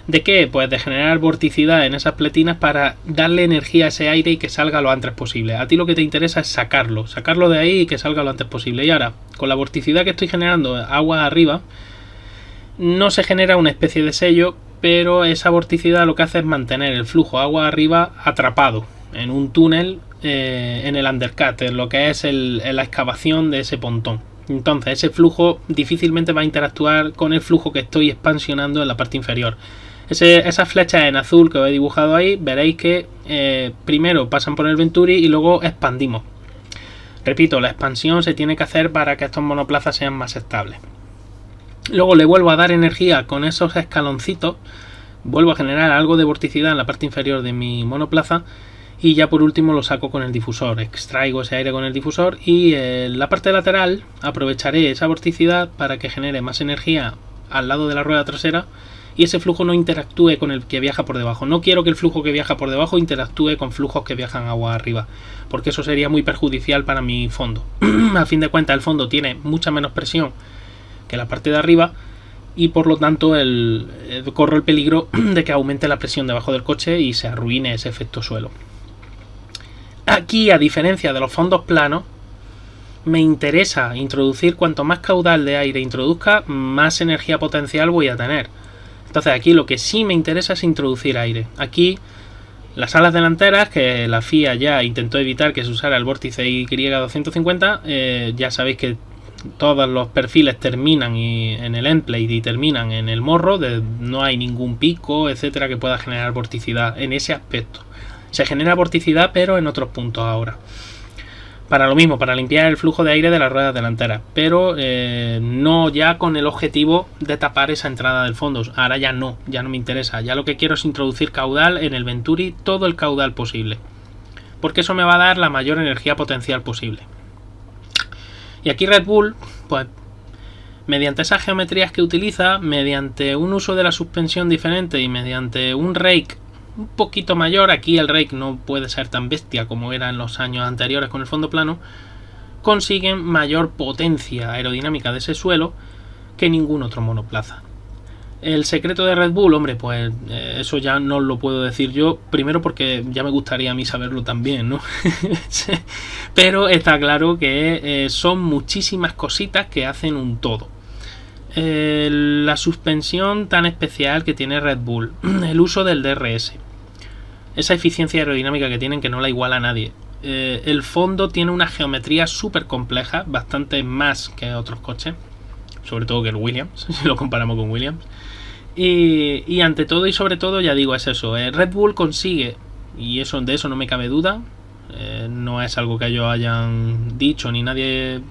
¿de qué? Pues de generar vorticidad en esas pletinas para darle energía a ese aire y que salga lo antes posible. A ti lo que te interesa es sacarlo de ahí y que salga lo antes posible. Y ahora, con la vorticidad que estoy generando agua arriba, no se genera una especie de sello, pero esa vorticidad lo que hace es mantener el flujo agua arriba atrapado en un túnel, en el undercut, en lo que es la excavación de ese pontón. Entonces ese flujo difícilmente va a interactuar con el flujo que estoy expansionando en la parte inferior. Esas flechas en azul que os he dibujado ahí, veréis que primero pasan por el Venturi y luego expandimos. Repito, la expansión se tiene que hacer para que estos monoplazas sean más estables. Luego le vuelvo a dar energía con esos escaloncitos, vuelvo a generar algo de vorticidad en la parte inferior de mi monoplaza y ya por último lo saco con el difusor. Extraigo ese aire con el difusor y en la parte lateral aprovecharé esa vorticidad para que genere más energía al lado de la rueda trasera y ese flujo no interactúe con el que viaja por debajo. No quiero que el flujo que viaja por debajo interactúe con flujos que viajan agua arriba, porque eso sería muy perjudicial para mi fondo. A fin de cuentas, el fondo tiene mucha menos presión que la parte de arriba y por lo tanto corro el peligro de que aumente la presión debajo del coche y se arruine ese efecto suelo. Aquí, a diferencia de los fondos planos, me interesa introducir cuanto más caudal de aire introduzca, más energía potencial voy a tener. Entonces aquí lo que sí me interesa es introducir aire. Aquí las alas delanteras, que la FIA ya intentó evitar que se usara el vórtice Y250, ya sabéis que todos los perfiles terminan en el endplate y terminan en el morro, no hay ningún pico, etcétera, que pueda generar vorticidad en ese aspecto. Se genera vorticidad, pero en otros puntos ahora. Para lo mismo, para limpiar el flujo de aire de las ruedas delanteras, pero no ya con el objetivo de tapar esa entrada del fondo. Ahora ya no me interesa. Ya lo que quiero es introducir caudal en el Venturi, todo el caudal posible, porque eso me va a dar la mayor energía potencial posible. Y aquí Red Bull, pues mediante esas geometrías que utiliza, mediante un uso de la suspensión diferente y mediante un rake un poquito mayor, aquí el rake no puede ser tan bestia como era en los años anteriores con el fondo plano, consiguen mayor potencia aerodinámica de ese suelo que ningún otro monoplaza. El secreto de Red Bull, hombre, pues eso ya no lo puedo decir yo, primero porque ya me gustaría a mí saberlo también, ¿no? Pero está claro que son muchísimas cositas que hacen un todo. La suspensión tan especial que tiene Red Bull, el uso del DRS, esa eficiencia aerodinámica que tienen que no la iguala a nadie. El fondo tiene una geometría súper compleja, bastante más que otros coches, sobre todo que el Williams, si lo comparamos con Williams. Y ante todo y sobre todo, ya digo, es eso. Red Bull consigue, y de eso no me cabe duda, no es algo que ellos hayan dicho ni nadie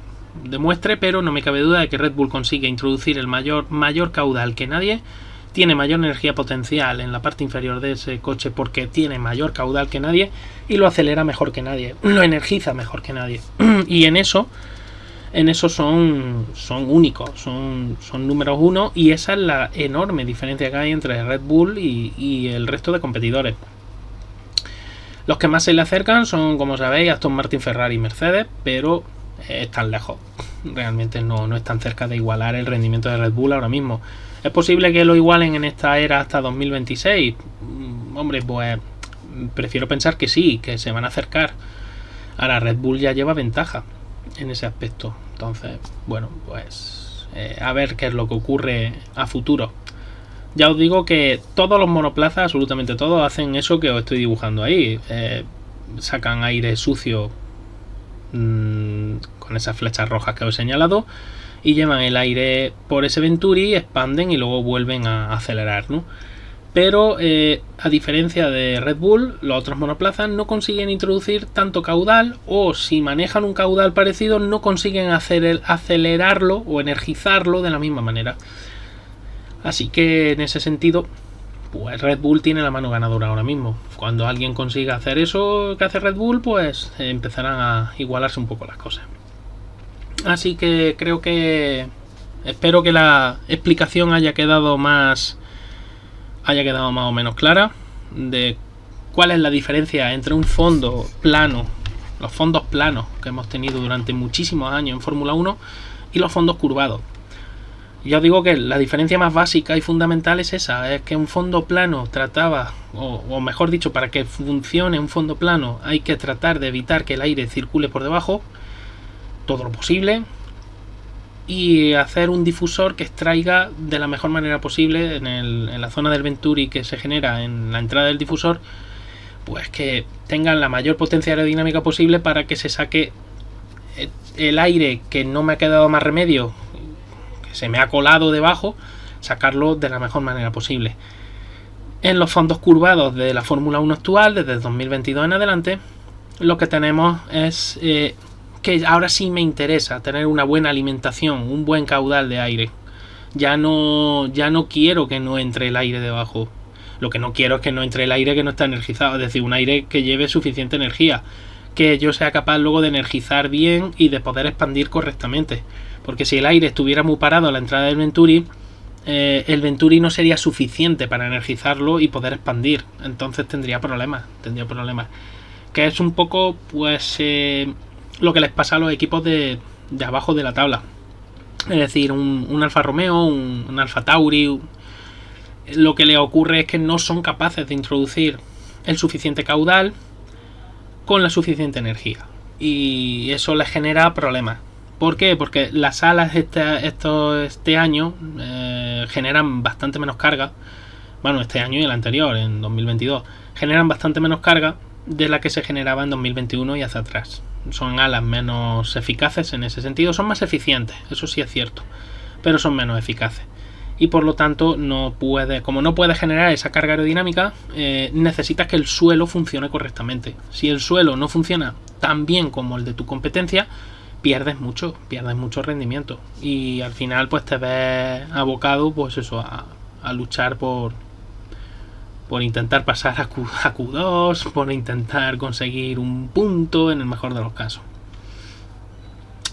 demuestre, pero no me cabe duda de que Red Bull consigue introducir el mayor caudal que nadie, tiene mayor energía potencial en la parte inferior de ese coche porque tiene mayor caudal que nadie y lo acelera mejor que nadie, lo energiza mejor que nadie. Y en eso son únicos, son números uno, y esa es la enorme diferencia que hay entre Red Bull y el resto de competidores. Los que más se le acercan son, como sabéis, Aston Martin, Ferrari y Mercedes, pero están lejos. Realmente no están cerca de igualar el rendimiento de Red Bull ahora mismo. ¿Es posible que lo igualen en esta era hasta 2026? Hombre, pues prefiero pensar que sí, que se van a acercar. Ahora Red Bull ya lleva ventaja en ese aspecto. Entonces, bueno, pues a ver qué es lo que ocurre a futuro. Ya os digo que todos los monoplazas, absolutamente todos, hacen eso que os estoy dibujando ahí. Sacan aire sucio con esas flechas rojas que os he señalado y llevan el aire por ese Venturi, expanden y luego vuelven a acelerar, ¿no? Pero a diferencia de Red Bull, los otros monoplazas no consiguen introducir tanto caudal, o si manejan un caudal parecido no consiguen acelerarlo o energizarlo de la misma manera. Así que en ese sentido, pues Red Bull tiene la mano ganadora ahora mismo. Cuando alguien consiga hacer eso que hace Red Bull, pues empezarán a igualarse un poco las cosas. Así que espero que la explicación haya quedado más o menos clara de cuál es la diferencia entre un fondo plano, los fondos planos que hemos tenido durante muchísimos años en Fórmula 1, y los fondos curvados. Ya os digo que la diferencia más básica y fundamental es esa, es que un fondo plano trataba, o mejor dicho, para que funcione un fondo plano hay que tratar de evitar que el aire circule por debajo todo lo posible, y hacer un difusor que extraiga de la mejor manera posible en la zona del Venturi que se genera en la entrada del difusor, pues que tengan la mayor potencia aerodinámica posible para que se saque el aire que no me ha quedado más remedio, que se me ha colado debajo, sacarlo de la mejor manera posible. En los fondos curvados de la Fórmula 1 actual, desde el 2022 en adelante, lo que tenemos es que ahora sí me interesa tener una buena alimentación, un buen caudal de aire. Ya no quiero que no entre el aire debajo. Lo que no quiero es que no entre el aire que no está energizado, es decir, un aire que lleve suficiente energía, que yo sea capaz luego de energizar bien y de poder expandir correctamente. Porque si el aire estuviera muy parado a la entrada del Venturi, el Venturi no sería suficiente para energizarlo y poder expandir. Entonces tendría problemas. Que es un poco, pues, lo que les pasa a los equipos de abajo de la tabla. Es decir, un Alfa Romeo, un Alfa Tauri, lo que le ocurre es que no son capaces de introducir el suficiente caudal con la suficiente energía. Y eso les genera problemas. ¿Por qué? Porque las alas este año generan bastante menos carga. Bueno, este año y el anterior, en 2022, generan bastante menos carga de la que se generaba en 2021 y hacia atrás. Son alas menos eficaces en ese sentido, son más eficientes, eso sí es cierto, pero son menos eficaces. Y por lo tanto, como no puede generar esa carga aerodinámica, necesitas que el suelo funcione correctamente. Si el suelo no funciona tan bien como el de tu competencia, pierdes mucho rendimiento. Y al final, pues te ves abocado, pues eso, a luchar por intentar pasar a Q2, por intentar conseguir un punto en el mejor de los casos.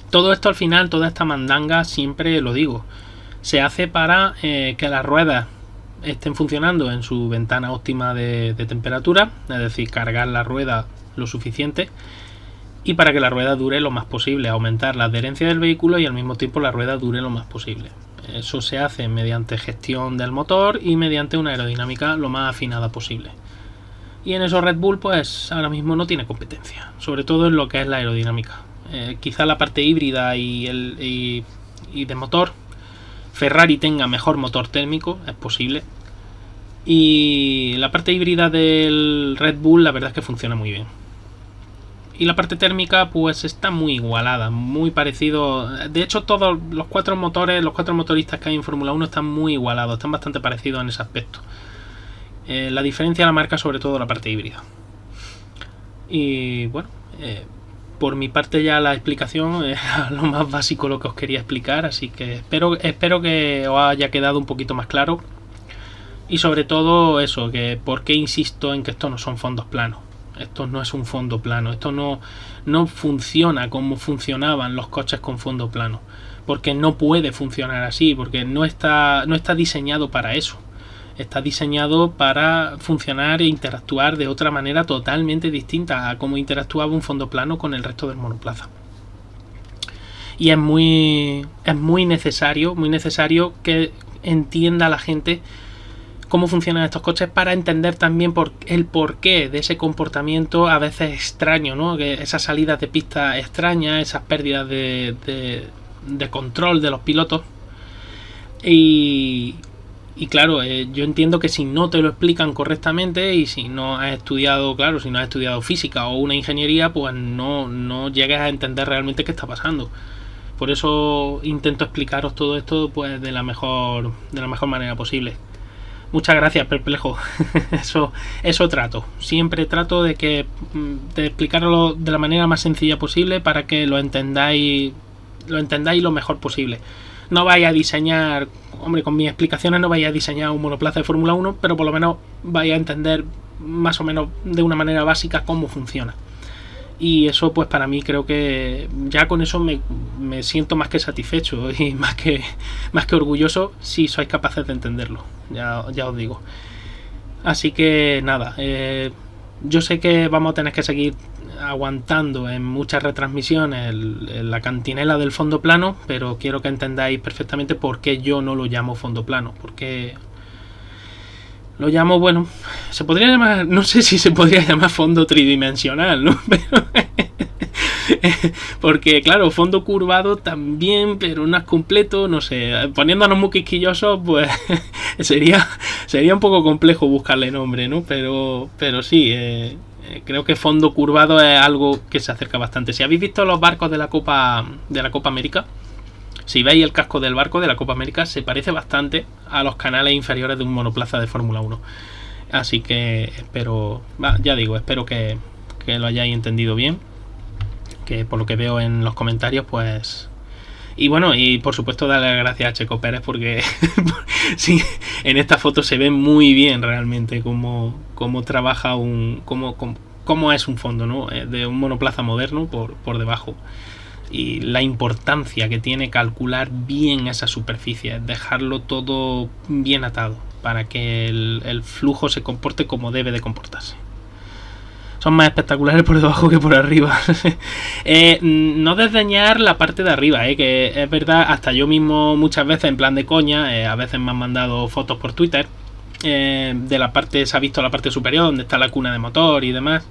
Todo esto al final, toda esta mandanga, siempre lo digo, se hace para que las ruedas estén funcionando en su ventana óptima de temperatura, es decir, cargar la rueda lo suficiente, y para que la rueda dure lo más posible, aumentar la adherencia del vehículo y al mismo tiempo la rueda dure lo más posible. Eso se hace mediante gestión del motor y mediante una aerodinámica lo más afinada posible. Y en eso Red Bull pues ahora mismo no tiene competencia, sobre todo en lo que es la aerodinámica. Quizá la parte híbrida y de motor, Ferrari tenga mejor motor térmico, es posible. Y la parte híbrida del Red Bull la verdad es que funciona muy bien. Y la parte térmica pues está muy igualada, muy parecido. De hecho todos los cuatro motoristas que hay en Fórmula 1 están muy igualados, están bastante parecidos en ese aspecto. La diferencia la marca sobre todo la parte híbrida. Y bueno, por mi parte ya la explicación es lo más básico lo que os quería explicar, así que espero que os haya quedado un poquito más claro. Y sobre todo eso, que por qué insisto en que estos no son fondos planos. Esto no es un fondo plano, esto no funciona como funcionaban los coches con fondo plano, porque no puede funcionar así, porque no está diseñado para eso. está diseñado para funcionar e interactuar de otra manera totalmente distinta a cómo interactuaba un fondo plano con el resto del monoplaza. Y es muy necesario que entienda la gente cómo funcionan estos coches para entender también el porqué de ese comportamiento a veces extraño, ¿no? Que esas salidas de pista extrañas, esas pérdidas de control de los pilotos. Y claro, yo entiendo que si no te lo explican correctamente y si no has estudiado, si no has estudiado física o una ingeniería, pues no llegas a entender realmente qué está pasando. Por eso intento explicaros todo esto pues de la mejor manera posible. Muchas gracias, Perplejo. Eso trato. Siempre trato de explicarlo de la manera más sencilla posible para que lo entendáis lo mejor posible. No vais a diseñar, con mis explicaciones no vais a diseñar un monoplaza de Fórmula 1, pero por lo menos vais a entender más o menos de una manera básica cómo funciona. Y eso pues para mí creo que ya con eso me siento más que satisfecho y más que orgulloso si sois capaces de entenderlo, ya os digo. Así que nada, yo sé que vamos a tener que seguir aguantando en muchas retransmisiones la cantinela del fondo plano, pero quiero que entendáis perfectamente por qué yo no lo llamo fondo plano, porque lo llamo, se podría llamar, no sé si se podría llamar fondo tridimensional, ¿no? Pero porque claro, fondo curvado también, pero no es completo, no sé, poniéndonos muy quisquillosos, pues sería un poco complejo buscarle nombre, ¿no? Pero sí, creo que fondo curvado es algo que se acerca bastante. Si habéis visto los barcos de la Copa América, si veis el casco del barco de la Copa América, se parece bastante a los canales inferiores de un monoplaza de Fórmula 1. Así que espero que lo hayáis entendido bien, que por lo que veo en los comentarios, pues... Y por supuesto darle las gracias a Checo Pérez porque sí, en esta foto se ve muy bien realmente cómo trabaja cómo es un fondo, ¿no? De un monoplaza moderno por debajo. Y la importancia que tiene calcular bien esa superficie, dejarlo todo bien atado para que el flujo se comporte como debe de comportarse. Son más espectaculares por debajo que por arriba. No desdeñar la parte de arriba, que es verdad, hasta yo mismo muchas veces en plan de coña, a veces me han mandado fotos por Twitter, de la parte, se ha visto la parte superior donde está la cuna de motor y demás.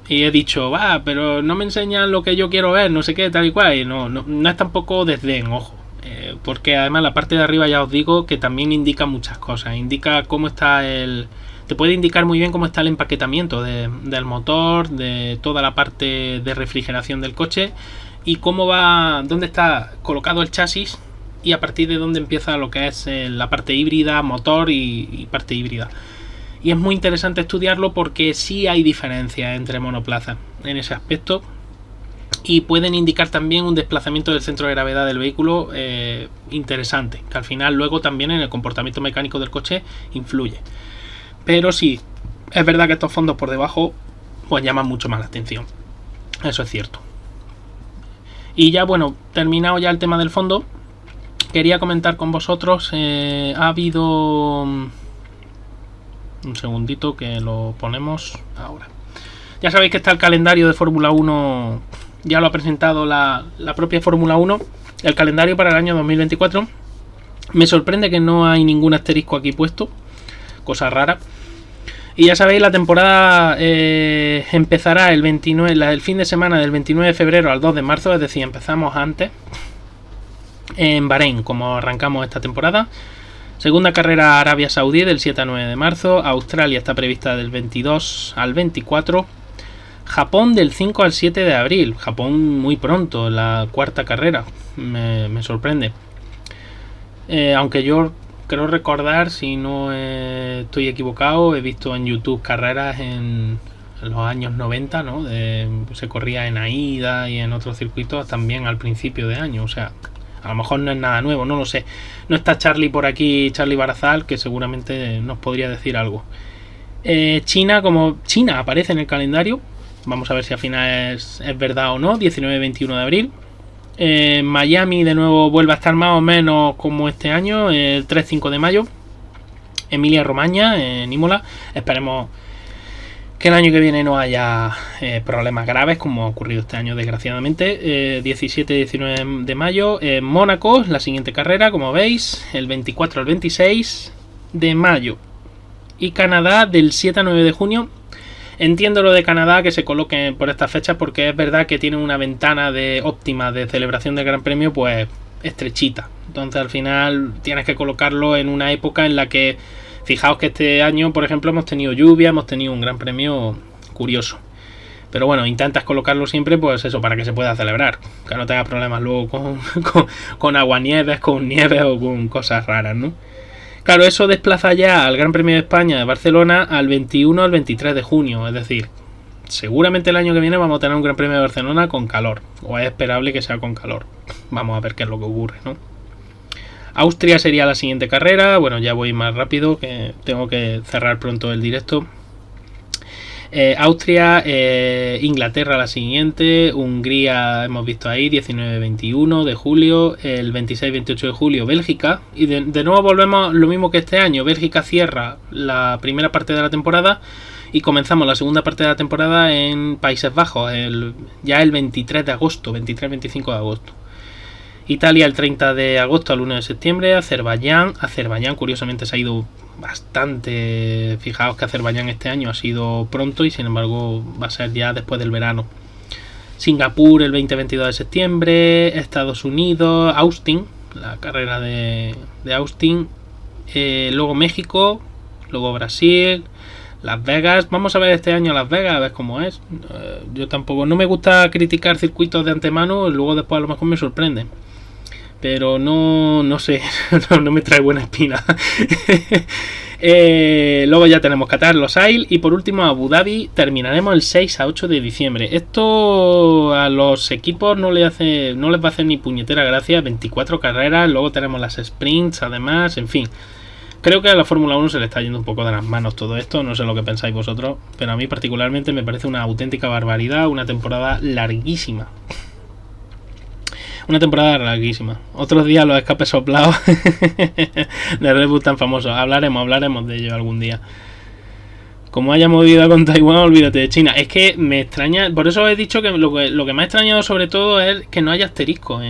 Y he dicho, pero no me enseñan lo que yo quiero ver, no sé qué, tal y cual. Y no es tampoco desdén, ojo. Porque además la parte de arriba ya os digo que también indica muchas cosas. Indica cómo está te puede indicar muy bien cómo está el empaquetamiento del motor, de toda la parte de refrigeración del coche y dónde está colocado el chasis y a partir de dónde empieza lo que es la parte híbrida, motor y parte híbrida. Y es muy interesante estudiarlo porque sí hay diferencias entre monoplazas en ese aspecto y pueden indicar también un desplazamiento del centro de gravedad del vehículo interesante, que al final luego también en el comportamiento mecánico del coche influye. Pero sí, es verdad que estos fondos por debajo pues llaman mucho más la atención. Eso es cierto. Y ya terminado ya el tema del fondo, quería comentar con vosotros, ha habido... Un segundito que lo ponemos ahora. Ya sabéis que está el calendario de Fórmula 1, ya lo ha presentado la propia Fórmula 1, el calendario para el año 2024. Me sorprende que no hay ningún asterisco aquí puesto, cosa rara. Y ya sabéis, la temporada empezará el fin de semana del 29 de febrero al 2 de marzo, es decir, empezamos antes en Bahrein, como arrancamos esta temporada. Segunda carrera Arabia Saudí del 7 a 9 de marzo. Australia está prevista del 22 al 24. Japón del 5 al 7 de abril. Japón muy pronto, la cuarta carrera. Me sorprende. Aunque yo creo recordar, si no estoy equivocado, he visto en YouTube carreras en los años 90, ¿no? Se corría en AIDA y en otros circuitos también al principio de año. O sea... A lo mejor no es nada nuevo, no lo sé. No está Charlie por aquí, Charlie Barazal, que seguramente nos podría decir algo. China aparece en el calendario. Vamos a ver si al final es verdad o no. 19-21 de abril. Miami de nuevo vuelve a estar más o menos como este año, el 3-5 de mayo. Emilia-Romagna, en Imola. Esperemos que el año que viene no haya problemas graves como ha ocurrido este año, desgraciadamente. 17-19 de mayo. Mónaco, la siguiente carrera, como veis, el 24 al 26 de mayo. Y Canadá, del 7 a 9 de junio. Entiendo lo de Canadá, que se coloque por estas fechas, porque es verdad que tienen una ventana óptima de celebración del Gran Premio, pues estrechita. Entonces al final tienes que colocarlo en una época en la que, fijaos que este año, por ejemplo, hemos tenido lluvia, hemos tenido un Gran Premio curioso. Pero bueno, intentas colocarlo siempre, pues eso, para que se pueda celebrar. Que no tengas problemas luego con aguanieves, con nieve o con cosas raras, ¿no? Claro, eso desplaza ya al Gran Premio de España de Barcelona al 21 al 23 de junio. Es decir, seguramente el año que viene vamos a tener un Gran Premio de Barcelona con calor. O es esperable que sea con calor. Vamos a ver qué es lo que ocurre, ¿no? Austria sería la siguiente carrera. Bueno, ya voy más rápido, que tengo que cerrar pronto el directo. Austria, Inglaterra la siguiente, Hungría hemos visto ahí 19-21 de julio, el 26-28 de julio Bélgica, y de nuevo volvemos lo mismo que este año. Bélgica cierra la primera parte de la temporada y comenzamos la segunda parte de la temporada en Países Bajos, ya el 23 de agosto, 23-25 de agosto. Italia el 30 de agosto al 1 de septiembre, Azerbaiyán curiosamente se ha ido bastante. Fijaos que Azerbaiyán este año ha sido pronto y sin embargo va a ser ya después del verano. Singapur el 20-22 de septiembre, Estados Unidos, Austin, la carrera de Austin, luego México, luego Brasil, Las Vegas. Vamos a ver este año Las Vegas, a ver cómo es. Yo tampoco, no me gusta criticar circuitos de antemano, luego después a lo mejor me sorprende. Pero no sé, no me trae buena espina. Luego ya tenemos Qatar, Los Ailes y por último Abu Dhabi. Terminaremos el 6 a 8 de diciembre. Esto a los equipos no les va a hacer ni puñetera gracia. 24 carreras, luego tenemos las sprints además, en fin. Creo que a la Fórmula 1 se le está yendo un poco de las manos todo esto, no sé lo que pensáis vosotros, pero a mí particularmente me parece una auténtica barbaridad, una temporada larguísima. Una temporada larguísima. Otros días los escapes soplados de Red Bull tan famosos. Hablaremos de ello algún día. Como haya movida con Taiwán, olvídate de China. Es que me extraña, por eso he dicho que lo que me ha extrañado sobre todo es que no haya asterisco.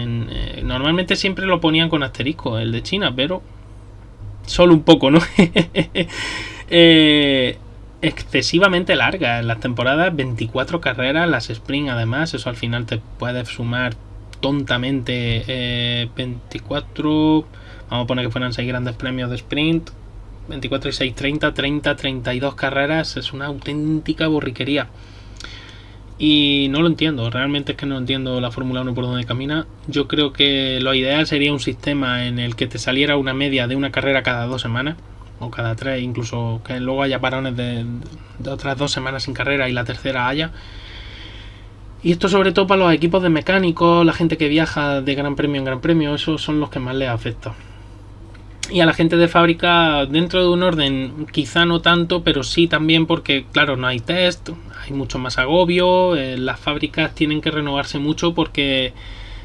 Normalmente siempre lo ponían con asterisco, el de China, pero solo un poco, ¿no? Excesivamente larga en las temporadas, 24 carreras, las sprint además, eso al final te puedes sumar tontamente 24, vamos a poner que fueran 6 grandes premios de sprint, 24 y 6, 30, 32 carreras, es una auténtica borriquería. Y no lo entiendo, realmente es que no entiendo la Fórmula 1 por donde camina. Yo creo que lo ideal sería un sistema en el que te saliera una media de una carrera cada 2 semanas, o cada 3, incluso que luego haya parones de otras 2 semanas sin carrera y la tercera haya. Y esto sobre todo para los equipos de mecánicos, la gente que viaja de gran premio en gran premio, esos son los que más les afecta. Y a la gente de fábrica, dentro de un orden, quizá no tanto, pero sí también porque, claro, no hay test, hay mucho más agobio, las fábricas tienen que renovarse mucho porque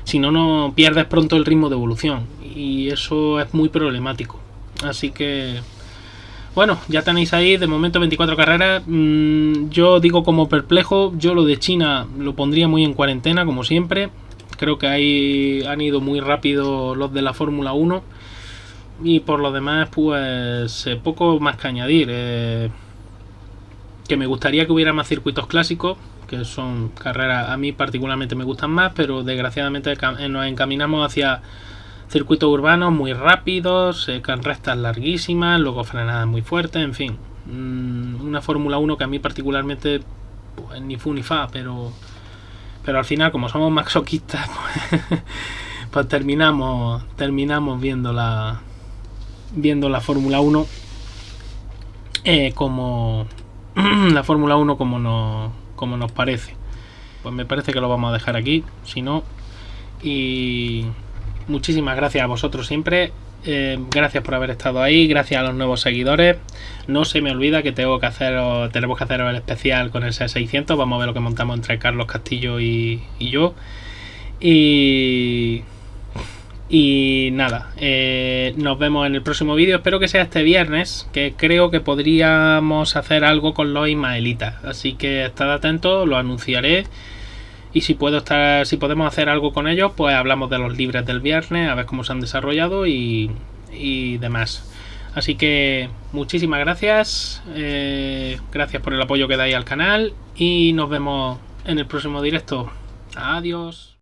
si no, no pierdes pronto el ritmo de evolución. Y eso es muy problemático. Así que... bueno, ya tenéis ahí de momento 24 carreras. Yo digo como perplejo, yo lo de China lo pondría muy en cuarentena como siempre. Creo que ahí han ido muy rápido los de la Fórmula 1. Y por lo demás, pues poco más que añadir. Que me gustaría que hubiera más circuitos clásicos, que son carreras, a mí particularmente me gustan más, pero desgraciadamente nos encaminamos hacia circuitos urbanos muy rápidos, con rectas larguísimas, luego frenadas muy fuertes, en fin. Una Fórmula 1 que a mí particularmente pues, ni fu ni fa, pero al final como somos masoquistas pues terminamos viendo la Fórmula 1 como la Fórmula 1 como nos parece. Pues me parece que lo vamos a dejar aquí, si no. Y muchísimas gracias a vosotros siempre. Gracias por haber estado ahí. Gracias a los nuevos seguidores. No se me olvida que tenemos que hacer el especial con el C600. Vamos a ver lo que montamos entre Carlos Castillo y yo. Y Y nada, nos vemos en el próximo vídeo. Espero que sea este viernes, que creo que podríamos hacer algo con los ismaelitas. Así que estad atentos, lo anunciaré. Y si podemos hacer algo con ellos, pues hablamos de los libres del viernes, a ver cómo se han desarrollado y demás. Así que muchísimas gracias. Gracias por el apoyo que dais al canal. Y nos vemos en el próximo directo. Adiós.